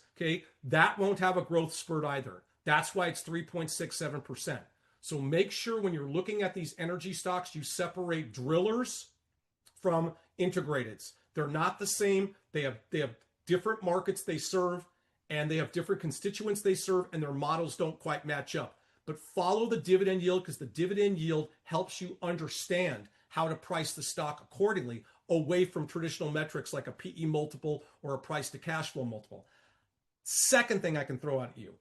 that won't have a growth spurt either. That's why it's 3.67%. So make sure when you're looking at these energy stocks, you separate drillers from integrateds. They're not the same. They have different markets they serve, and they have different constituents they serve, and their models don't quite match up. But follow the dividend yield, because the dividend yield helps you understand how to price the stock accordingly away from traditional metrics like a PE multiple or a price to cash flow multiple. Second thing I can throw at you,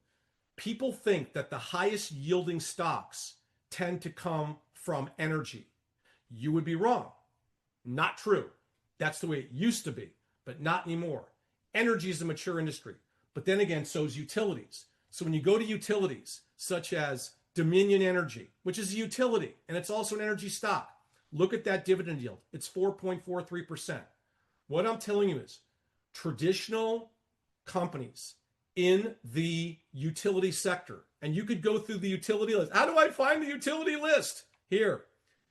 people think that the highest yielding stocks tend to come from energy. You would be wrong. Not true. That's the way it used to be, but not anymore. Energy is a mature industry, but then again, so is utilities. So when you go to utilities, such as Dominion Energy, which is a utility, and it's also an energy stock, look at that dividend yield. It's 4.43%. What I'm telling you is traditional companies in the utility sector, and you could go through the utility list. How do I find the utility list? Here,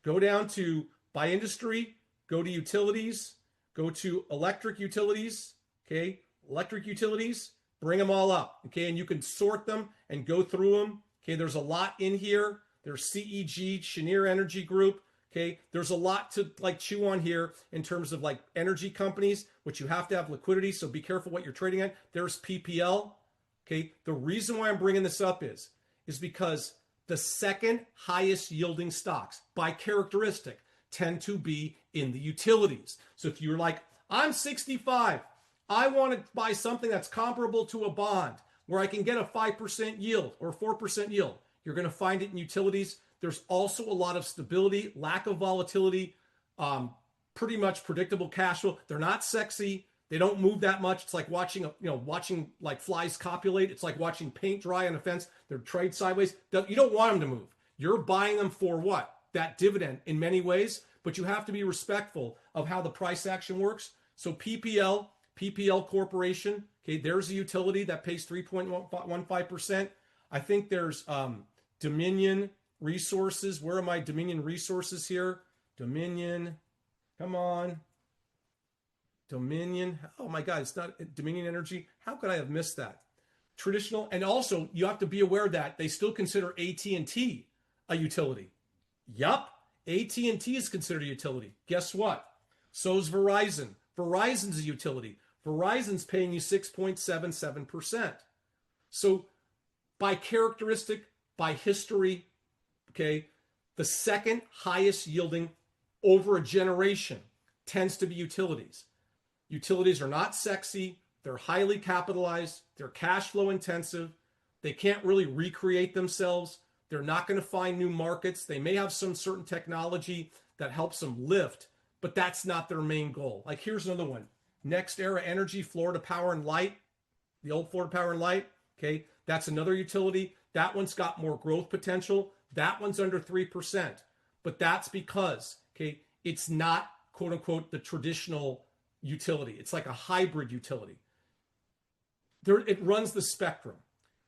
go down to by industry, go to utilities, go to electric utilities, okay? Electric utilities, bring them all up, okay? And you can sort them and go through them, okay? There's a lot in here. There's CEG, Cheniere Energy Group, okay? There's a lot to like chew on here in terms of like energy companies, which you have to have liquidity, so be careful what you're trading at. There's PPL, okay? The reason why I'm bringing this up is because the second highest yielding stocks by characteristic tend to be in the utilities. So if you're like, I'm 65, I want to buy something that's comparable to a bond where I can get a 5% yield or 4% yield, you're going to find it in utilities. There's also a lot of stability, lack of volatility, pretty much predictable cash flow. They're not sexy. They don't move that much. It's like watching, watching like flies copulate. It's like watching paint dry on a fence. They're trade sideways. You don't want them to move. You're buying them for what? That dividend in many ways, but you have to be respectful of how the price action works. So PPL Corporation, okay, there's a utility that pays 3.15%. I think there's Dominion Resources. Where are my Dominion Resources here? Dominion, come on. Dominion, oh my God, it's not Dominion Energy. How could I have missed that? Traditional, and also you have to be aware that they still consider AT&T a utility. Yup, AT&T is considered a utility. Guess what? So is Verizon. Verizon's a utility. Verizon's paying you 6.77%. So by characteristic, by history, okay, the second highest yielding over a generation tends to be utilities. Utilities are not sexy. They're highly capitalized. They're cash flow intensive. They can't really recreate themselves. They're not going to find new markets. They may have some certain technology that helps them lift, but that's not their main goal. Like here's another one. Next Era Energy, Florida Power and Light, the old Florida Power and Light. Okay, that's another utility. That one's got more growth potential. That one's under 3%, but that's because, okay, it's not quote unquote the traditional utility. It's like a hybrid utility. It runs the spectrum,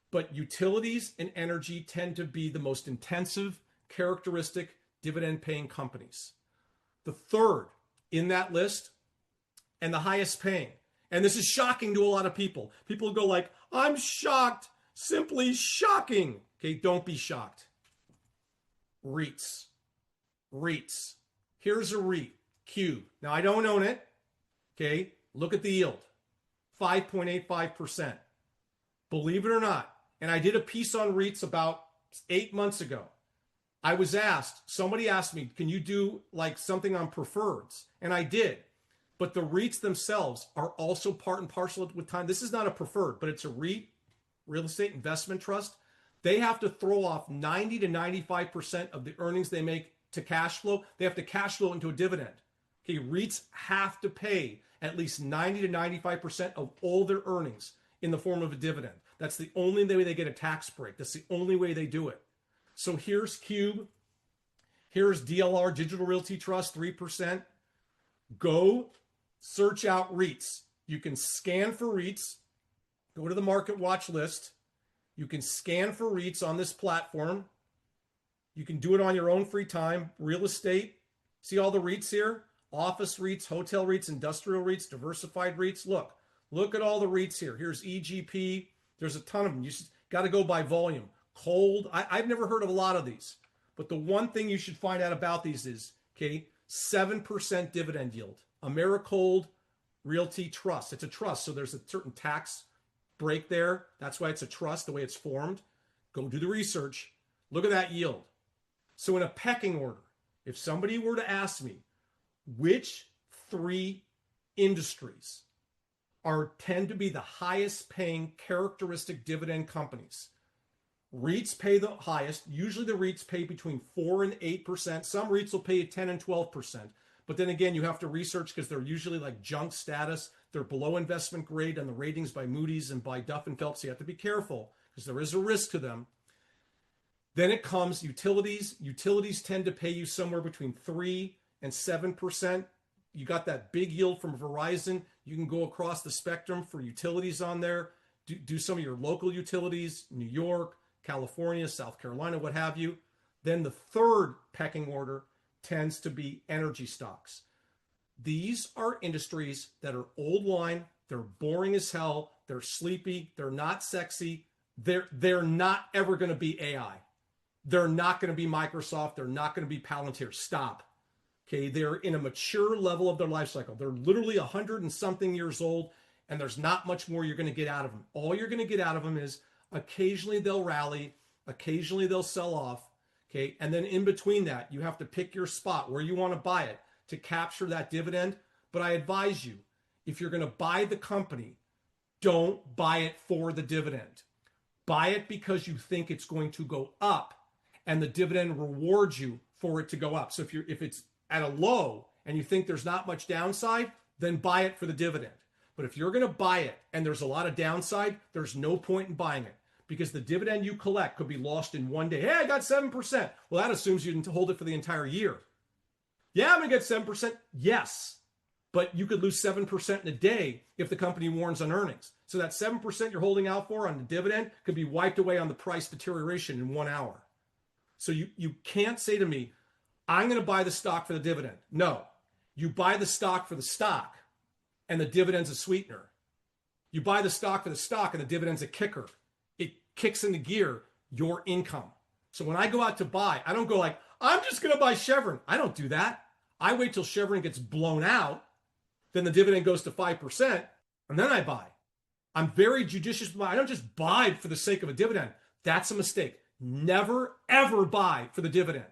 but utilities and energy tend to be the most intensive, characteristic, dividend-paying companies. The third in that list and the highest paying, and this is shocking to a lot of people. People go like, I'm shocked, simply shocking. Okay, don't be shocked. REITs. REITs. Here's a REIT, Cube. Now, I don't own it. Okay, look at the yield, 5.85%. Believe it or not, and I did a piece on REITs about 8 months ago. I was asked, somebody asked me, can you do like something on preferreds? And I did. But the REITs themselves are also part and parcel with time. This is not a preferred, but it's a REIT, real estate investment trust. They have to throw off 90 to 95% of the earnings they make to cash flow. They have to cash flow into a dividend. Okay, REITs have to pay at least 90 to 95% of all their earnings in the form of a dividend. That's the only way they get a tax break. That's the only way they do it. So here's Cube. Here's DLR, Digital Realty Trust, 3%. Go search out REITs. You can scan for REITs. Go to the market watch list. You can scan for REITs on this platform. You can do it on your own free time. Real estate. See all the REITs here? Office REITs, hotel REITs, industrial REITs, diversified REITs. Look at all the REITs here. Here's EGP. There's a ton of them. You got to go by volume. Cold. I've never heard of a lot of these. But the one thing you should find out about these is, okay, 7% dividend yield. Americold Realty Trust. It's a trust, so there's a certain tax break there. That's why it's a trust, the way it's formed. Go do the research. Look at that yield. So in a pecking order, If somebody were to ask me which three industries tend to be the highest paying characteristic dividend companies, REITs pay the highest. Usually the REITs pay between 4 and 8%. Some REITs will pay 10 and 12%. But then again, you have to research because they're usually like junk status. They're below investment grade on the ratings by Moody's and by Duff and Phelps. You have to be careful because there is a risk to them. Then it comes utilities. Utilities tend to pay you somewhere between 3 and 7%. You got that big yield from Verizon. You can go across the spectrum for utilities on there. Do some of your local utilities, New York, California, South Carolina, what have you. Then the third pecking order tends to be energy stocks. These are industries that are old line. They're boring as hell. They're sleepy. They're not sexy. They're not ever going to be AI. They're not going to be Microsoft. They're not going to be Palantir. Stop. Okay, they're in a mature level of their life cycle. They're literally 100 and something years old, and there's not much more you're going to get out of them. All you're going to get out of them is occasionally they'll rally, occasionally they'll sell off, okay? And then in between that, you have to pick your spot where you want to buy it to capture that dividend. But I advise you, if you're going to buy the company, don't buy it for the dividend. Buy it because you think it's going to go up and the dividend rewards you for it to go up. So if it's at a low and you think there's not much downside, then buy it for the dividend. But if you're going to buy it and there's a lot of downside, there's no point in buying it because the dividend you collect could be lost in one day. Hey, I got 7%. Well, that assumes you didn't hold it for the entire year. Yeah, I'm going to get 7%. Yes, but you could lose 7% in a day if the company warns on earnings. So that 7% you're holding out for on the dividend could be wiped away on the price deterioration in 1 hour. So you can't say to me, I'm going to buy the stock for the dividend. No, you buy the stock for the stock and the dividend's a sweetener. You buy the stock for the stock and the dividend's a kicker. It kicks into gear your income. So when I go out to buy, I don't go like, I'm just going to buy Chevron. I don't do that. I wait till Chevron gets blown out. Then the dividend goes to 5%, and then I buy. I'm very judicious. I don't just buy for the sake of a dividend. That's a mistake. Never, ever buy for the dividend.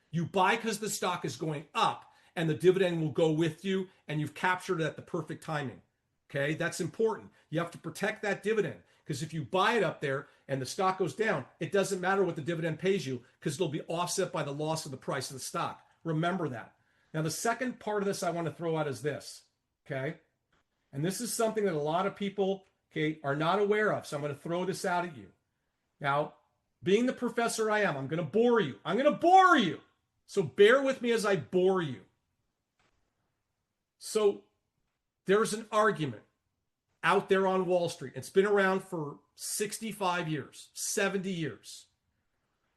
You buy because the stock is going up, and the dividend will go with you, and you've captured it at the perfect timing. Okay, that's important. You have to protect that dividend, because if you buy it up there and the stock goes down, it doesn't matter what the dividend pays you, because it'll be offset by the loss of the price of the stock. Remember that. Now, the second part of this I want to throw out is this. Okay, and this is something that a lot of people, okay, are not aware of. So I'm going to throw this out at you. Now, being the professor I am, I'm going to bore you. I'm going to bore you. So bear with me as I bore you. So there's an argument out there on Wall Street. It's been around for 65 years, 70 years.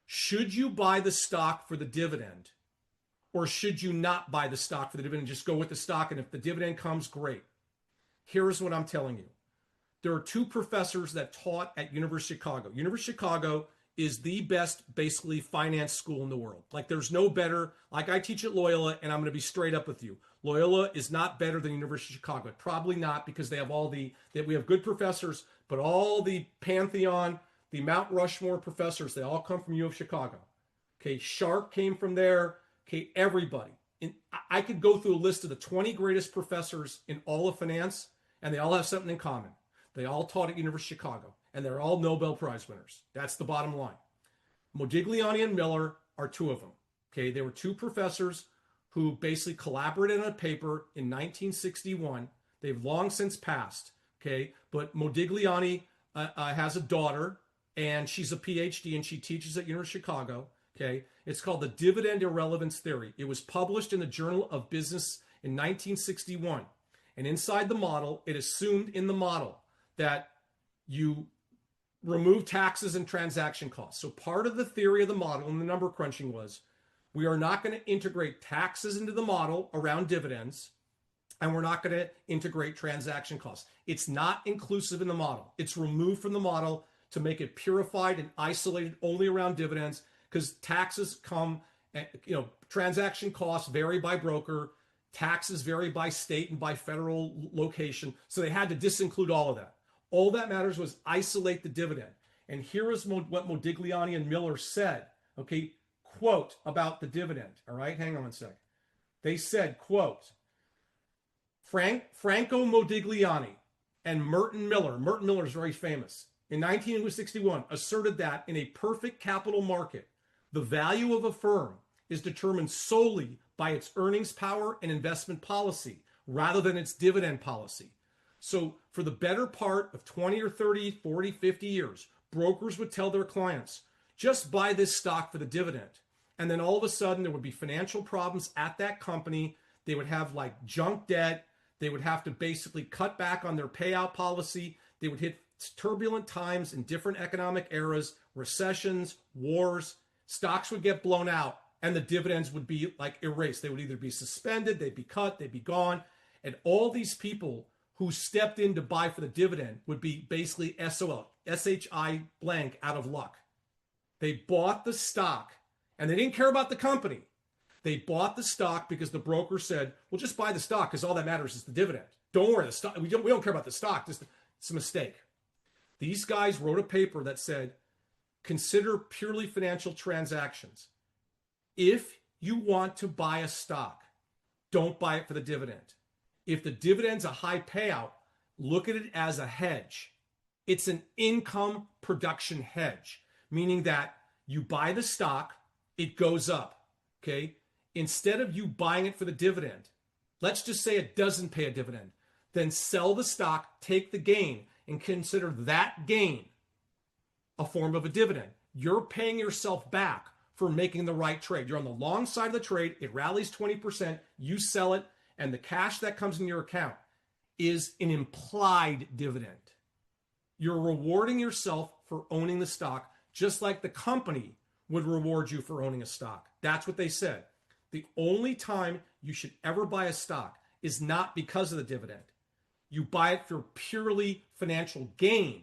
Should you buy the stock for the dividend? Or should you not buy the stock for the dividend? Just go with the stock, and if the dividend comes, great. Here's what I'm telling you. There are two professors that taught at University of Chicago. University of Chicago is the best, basically, finance school in the world. Like, there's no better. Like, I teach at Loyola, and I'm going to be straight up with you. Loyola is not better than University of Chicago. Probably not, because they have we have good professors, but all the Pantheon, the Mount Rushmore professors, they all come from U of Chicago. Okay, Sharp came from there. Okay, everybody. I could go through a list of the 20 greatest professors in all of finance, and they all have something in common. They all taught at University of Chicago, and they're all Nobel Prize winners. That's the bottom line. Modigliani and Miller are two of them. Okay, they were two professors who basically collaborated on a paper in 1961. They've long since passed. Okay, but Modigliani has a daughter, and she's a PhD, and she teaches at University of Chicago. Okay, it's called the Dividend Irrelevance Theory. It was published in the Journal of Business in 1961. And inside the model, it assumed in the model that you remove taxes and transaction costs. So part of the theory of the model and the number crunching was, we are not going to integrate taxes into the model around dividends, and we're not going to integrate transaction costs. It's not inclusive in the model. It's removed from the model to make it purified and isolated only around dividends, because taxes come, transaction costs vary by broker, taxes vary by state and by federal location. So they had to disinclude all of that. All that matters was isolate the dividend. And here is what Modigliani and Miller said. Okay, quote about the dividend. All right, hang on one sec. They said, quote, Franco Modigliani and Merton Miller is very famous, in 1961 asserted that in a perfect capital market, the value of a firm is determined solely by its earnings power and investment policy rather than its dividend policy. So for the better part of 20 or 30, 40, 50 years, brokers would tell their clients, just buy this stock for the dividend. And then all of a sudden there would be financial problems at that company. They would have like junk debt. They would have to basically cut back on their payout policy. They would hit turbulent times in different economic eras, recessions, wars. Stocks would get blown out and the dividends would be like erased. They would either be suspended, they'd be cut, they'd be gone. And all these people who stepped in to buy for the dividend would be basically SOL, SHI blank, out of luck. They bought the stock and they didn't care about the company. They bought the stock because the broker said, well, just buy the stock because all that matters is the dividend. Don't worry, the stock, we don't care about the stock. It's a mistake. These guys wrote a paper that said, consider purely financial transactions. If you want to buy a stock, don't buy it for the dividend. If the dividend's a high payout, look at it as a hedge. It's an income production hedge, meaning that you buy the stock, it goes up, okay? Instead of you buying it for the dividend, let's just say it doesn't pay a dividend, then sell the stock, take the gain, and consider that gain a form of a dividend. You're paying yourself back for making the right trade. You're on the long side of the trade, it rallies 20%, you sell it, and the cash that comes in your account is an implied dividend. You're rewarding yourself for owning the stock, just like the company would reward you for owning a stock. That's what they said. The only time you should ever buy a stock is not because of the dividend. You buy it for purely financial gain.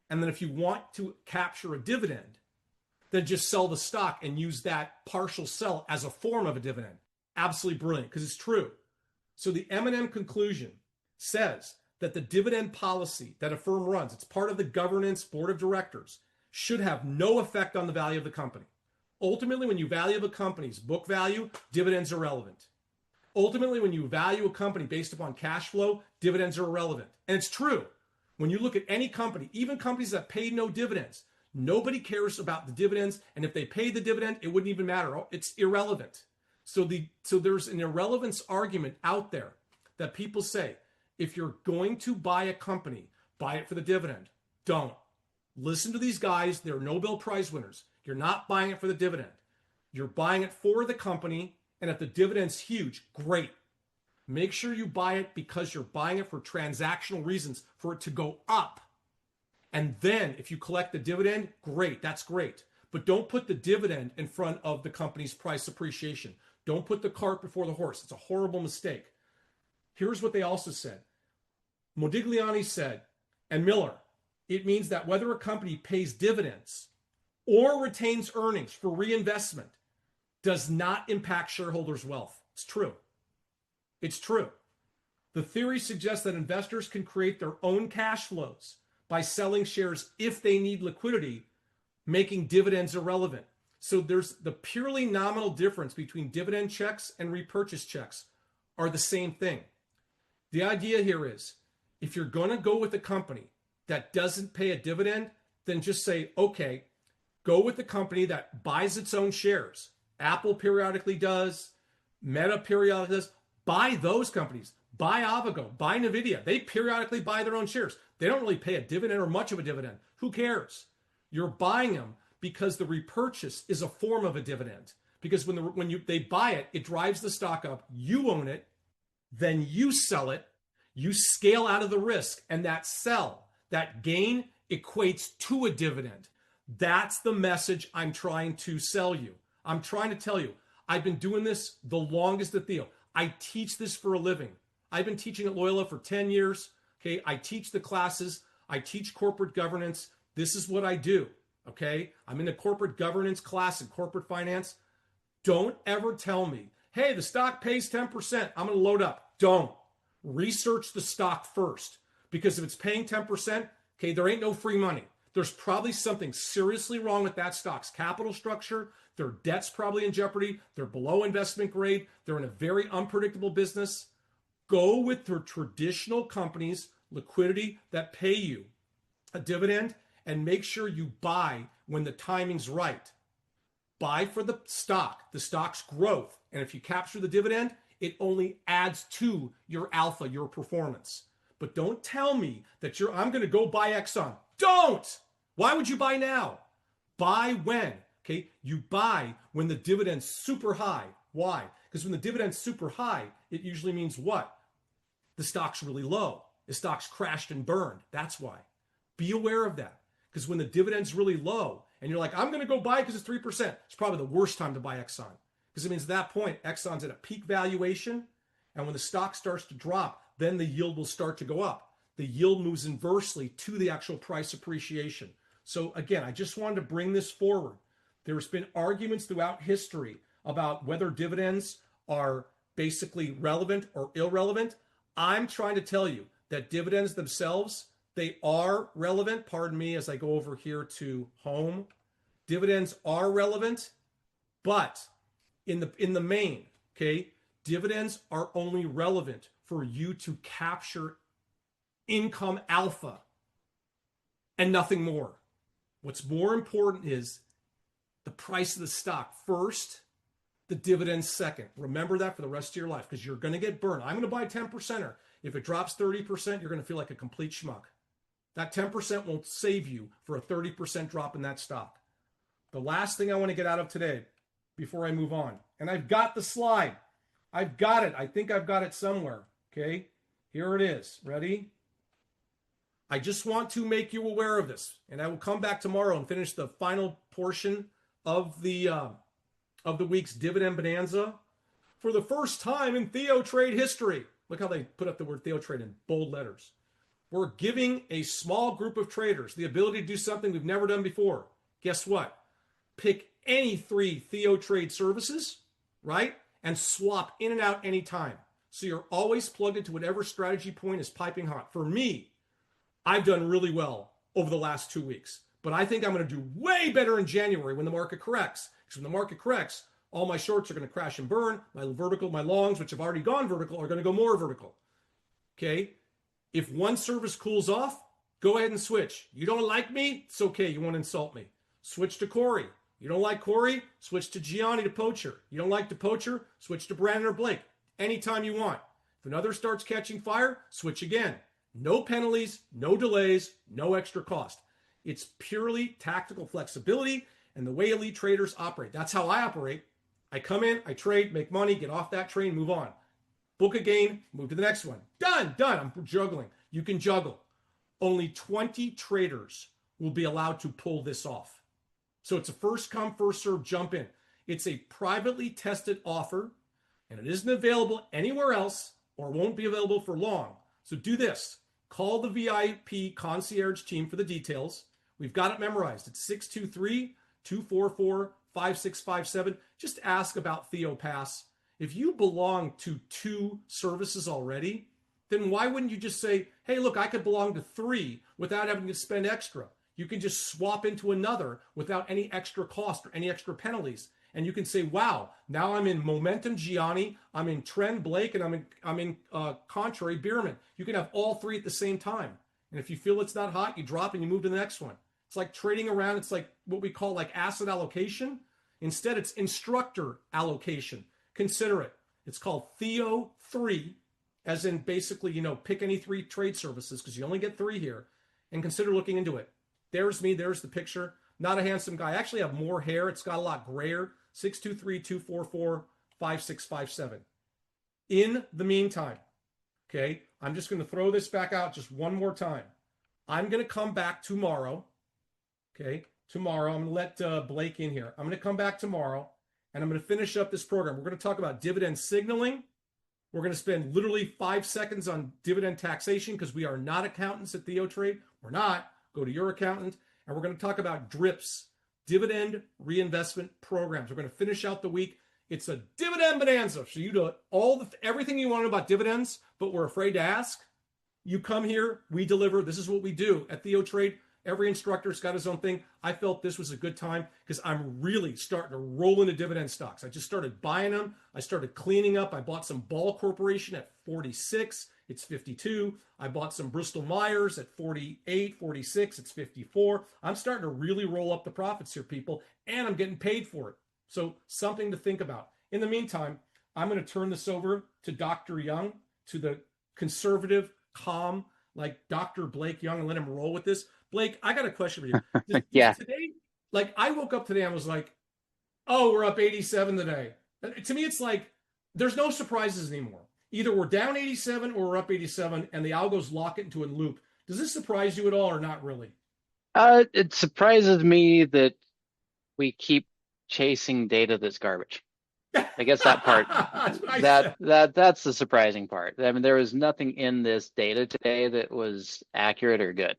And then if you want to capture a dividend, then just sell the stock and use that partial sell as a form of a dividend. Absolutely brilliant, because it's true. So the M&M conclusion says that the dividend policy that a firm runs, it's part of the governance board of directors, should have no effect on the value of the company. Ultimately, when you value a company's book value, dividends are irrelevant. Ultimately, when you value a company based upon cash flow, dividends are irrelevant. And it's true. When you look at any company, even companies that pay no dividends, nobody cares about the dividends. And if they paid the dividend, it wouldn't even matter. It's irrelevant. So there's an irrelevance argument out there that people say, if you're going to buy a company, buy it for the dividend. Don't. Listen to these guys. They're Nobel Prize winners. You're not buying it for the dividend. You're buying it for the company. And if the dividend's huge, great. Make sure you buy it because you're buying it for transactional reasons, for it to go up. And then if you collect the dividend, great. That's great. But don't put the dividend in front of the company's price appreciation. Don't put the cart before the horse. It's a horrible mistake. Here's what they also said. Modigliani said, and Miller, it means that whether a company pays dividends or retains earnings for reinvestment does not impact shareholders' wealth. It's true. It's true. The theory suggests that investors can create their own cash flows by selling shares if they need liquidity, making dividends irrelevant. So there's the purely nominal difference between dividend checks and repurchase checks are the same thing. The idea here is if you're going to go with a company that doesn't pay a dividend, then just say, okay, go with the company that buys its own shares. Apple periodically does, Meta periodically does. Buy those companies. Buy Avago, buy NVIDIA. They periodically buy their own shares. They don't really pay a dividend or much of a dividend. Who cares? You're buying them because the repurchase is a form of a dividend. Because when they buy it, it drives the stock up. You own it, then you sell it. You scale out of the risk, and that sell, that gain, equates to a dividend. That's the message I'm trying to sell you. I'm trying to tell you, I've been doing this the longest at Theo. I teach this for a living. I've been teaching at Loyola for 10 years. Okay, I teach the classes. I teach corporate governance. This is what I do. Okay, I'm in a corporate governance class in corporate finance. Don't ever tell me, hey, the stock pays 10%. I'm going to load up. Don't. Research the stock first, because if it's paying 10%, okay, there ain't no free money. There's probably something seriously wrong with that stock's capital structure, Their debt's probably in jeopardy. They're below investment grade. They're in a very unpredictable business. Go with the traditional companies, liquidity that pay you a dividend, and make sure you buy when the timing's right. Buy for the stock's growth. And if you capture the dividend, it only adds to your alpha, your performance. But don't tell me that I'm going to go buy Exxon. Don't! Why would you buy now? Buy when? Okay, you buy when the dividend's super high. Why? Because when the dividend's super high, it usually means what? The stock's really low. The stock's crashed and burned. That's why. Be aware of that. Because when the dividend's really low and you're like, I'm going to go buy because it's 3%, it's probably the worst time to buy Exxon. Because it means at that point, Exxon's at a peak valuation. And when the stock starts to drop, then the yield will start to go up. The yield moves inversely to the actual price appreciation. So again, I just wanted to bring this forward. There's been arguments throughout history about whether dividends are basically relevant or irrelevant. I'm trying to tell you that dividends themselves, they are relevant. Pardon me as I go over here to home. Dividends are relevant, but in the main, okay, dividends are only relevant for you to capture income alpha and nothing more. What's more important is the price of the stock first, the dividend second. Remember that for the rest of your life, because you're going to get burned. I'm going to buy 10%er. If it drops 30%, you're going to feel like a complete schmuck. That 10% won't save you for a 30% drop in that stock. The last thing I want to get out of today before I move on, and I've got the slide. I've got it. I think I've got it somewhere. Okay, here it is. Ready? I just want to make you aware of this, and I will come back tomorrow and finish the final portion of the week's dividend bonanza. For the first time in TheoTrade history, look how they put up the word TheoTrade in bold letters. We're giving a small group of traders the ability to do something we've never done before. Guess what? Pick any 3 TheoTrade services, right? And swap in and out anytime. So you're always plugged into whatever strategy point is piping hot. For me, I've done really well over the last 2 weeks, but I think I'm going to do way better in January when the market corrects. Because when the market corrects, all my shorts are going to crash and burn. My longs, which have already gone vertical, are going to go more vertical. Okay? If one service cools off, go ahead and switch. You don't like me? It's okay. You want to insult me. Switch to Corey. You don't like Corey? Switch to Gianni to Poacher. You don't like the Poacher? Switch to Brandon or Blake. Anytime you want. If another starts catching fire, switch again. No penalties, no delays, no extra cost. It's purely tactical flexibility and the way elite traders operate. That's how I operate. I come in, I trade, make money, get off that train, move on. Book a gain, move to the next one. Done. I'm juggling. You can juggle. Only 20 traders will be allowed to pull this off. So it's a first come, first serve jump in. It's a privately tested offer, and it isn't available anywhere else or won't be available for long. So do this. Call the VIP concierge team for the details. We've got it memorized. It's 623-244-5657. Just ask about TheoPass. If you belong to 2 services already, then why wouldn't you just say, hey, look, I could belong to 3 without having to spend extra. You can just swap into another without any extra cost or any extra penalties. And you can say, wow, now I'm in Momentum Gianni, I'm in Trend Blake, and I'm in Contrary Bierman. You can have all 3 at the same time. And if you feel it's not hot, you drop and you move to the next one. It's like trading around. It's like what we call like asset allocation. Instead, it's instructor allocation. Consider it. It's called Theo3, as in basically, pick any 3 trade services because you only get 3 here, and consider looking into it. There's me. There's the picture. Not a handsome guy. I actually have more hair. It's got a lot grayer. 623-244-5657. In the meantime, okay, I'm just going to throw this back out just one more time. I'm going to come back tomorrow. Okay, tomorrow. I'm going to let Blake in here. I'm going to come back tomorrow, and I'm going to finish up this program. We're going to talk about dividend signaling. We're going to spend literally 5 seconds on dividend taxation because we are not accountants at TheoTrade. We're not. Go to your accountant. And we're going to talk about DRIPs, dividend reinvestment programs. We're going to finish out the week. It's a dividend bonanza. So you do everything you want to know about dividends, but we're afraid to ask. You come here, we deliver. This is what we do at TheoTrade. Every instructor's got his own thing. I felt this was a good time because I'm really starting to roll into dividend stocks. I just started buying them. I started cleaning up. I bought some Ball Corporation at 46. It's 52. I bought some Bristol Myers at 48, 46. It's 54. I'm starting to really roll up the profits here, people, and I'm getting paid for it. So something to think about. In the meantime, I'm going to turn this over to Dr. Young, to the conservative, calm, like Dr. Blake Young, and let him roll with this. Blake, I got a question for you. Yeah. Today, like I woke up today and was like, oh, we're up 87 today. To me, it's like there's no surprises anymore. Either we're down 87 or we're up 87, and the algos lock it into a loop. Does this surprise you at all or not really? It surprises me that we keep chasing data that's garbage. I guess that part, That's what I said. that's the surprising part. I mean, there was nothing in this data today that was accurate or good.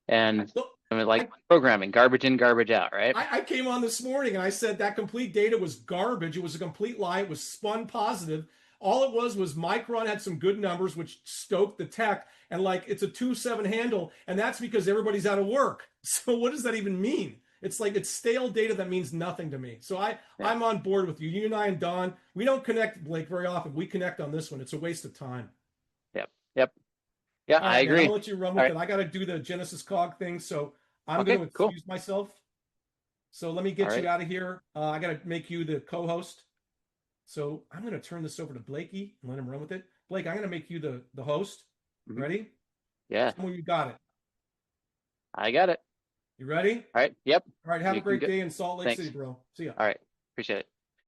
And I mean, like I, programming, garbage in, garbage out, right? I came on this morning and I said that complete data was garbage. It was a complete lie. It was spun positive. All it was Micron had some good numbers, which stoked the tech. And like it's a 2.7 handle. And that's because everybody's out of work. So what does that even mean? It's like it's stale data that means nothing to me. So Yeah. I'm on board with you. You and I and Don, we don't connect, Blake, very often. We connect on this one. It's a waste of time. Yep. Yep. Yeah, All I right, man. I'm agree. gonna let you run All with right. it. I got to do the Genesis cog thing, so I'm going Okay, to cool. excuse myself. So let me All get you right. out of here. I got to make you the co-host. So I'm going to turn this over to Blakey and let him run with it. Blake, I'm going to make you the host. Mhm. Ready? Yeah, Tell me you got it. I got it. You ready? All right. Yep. All right. Have a You can great go. day in Salt Lake City, Thanks. bro. See ya. All right. Appreciate it.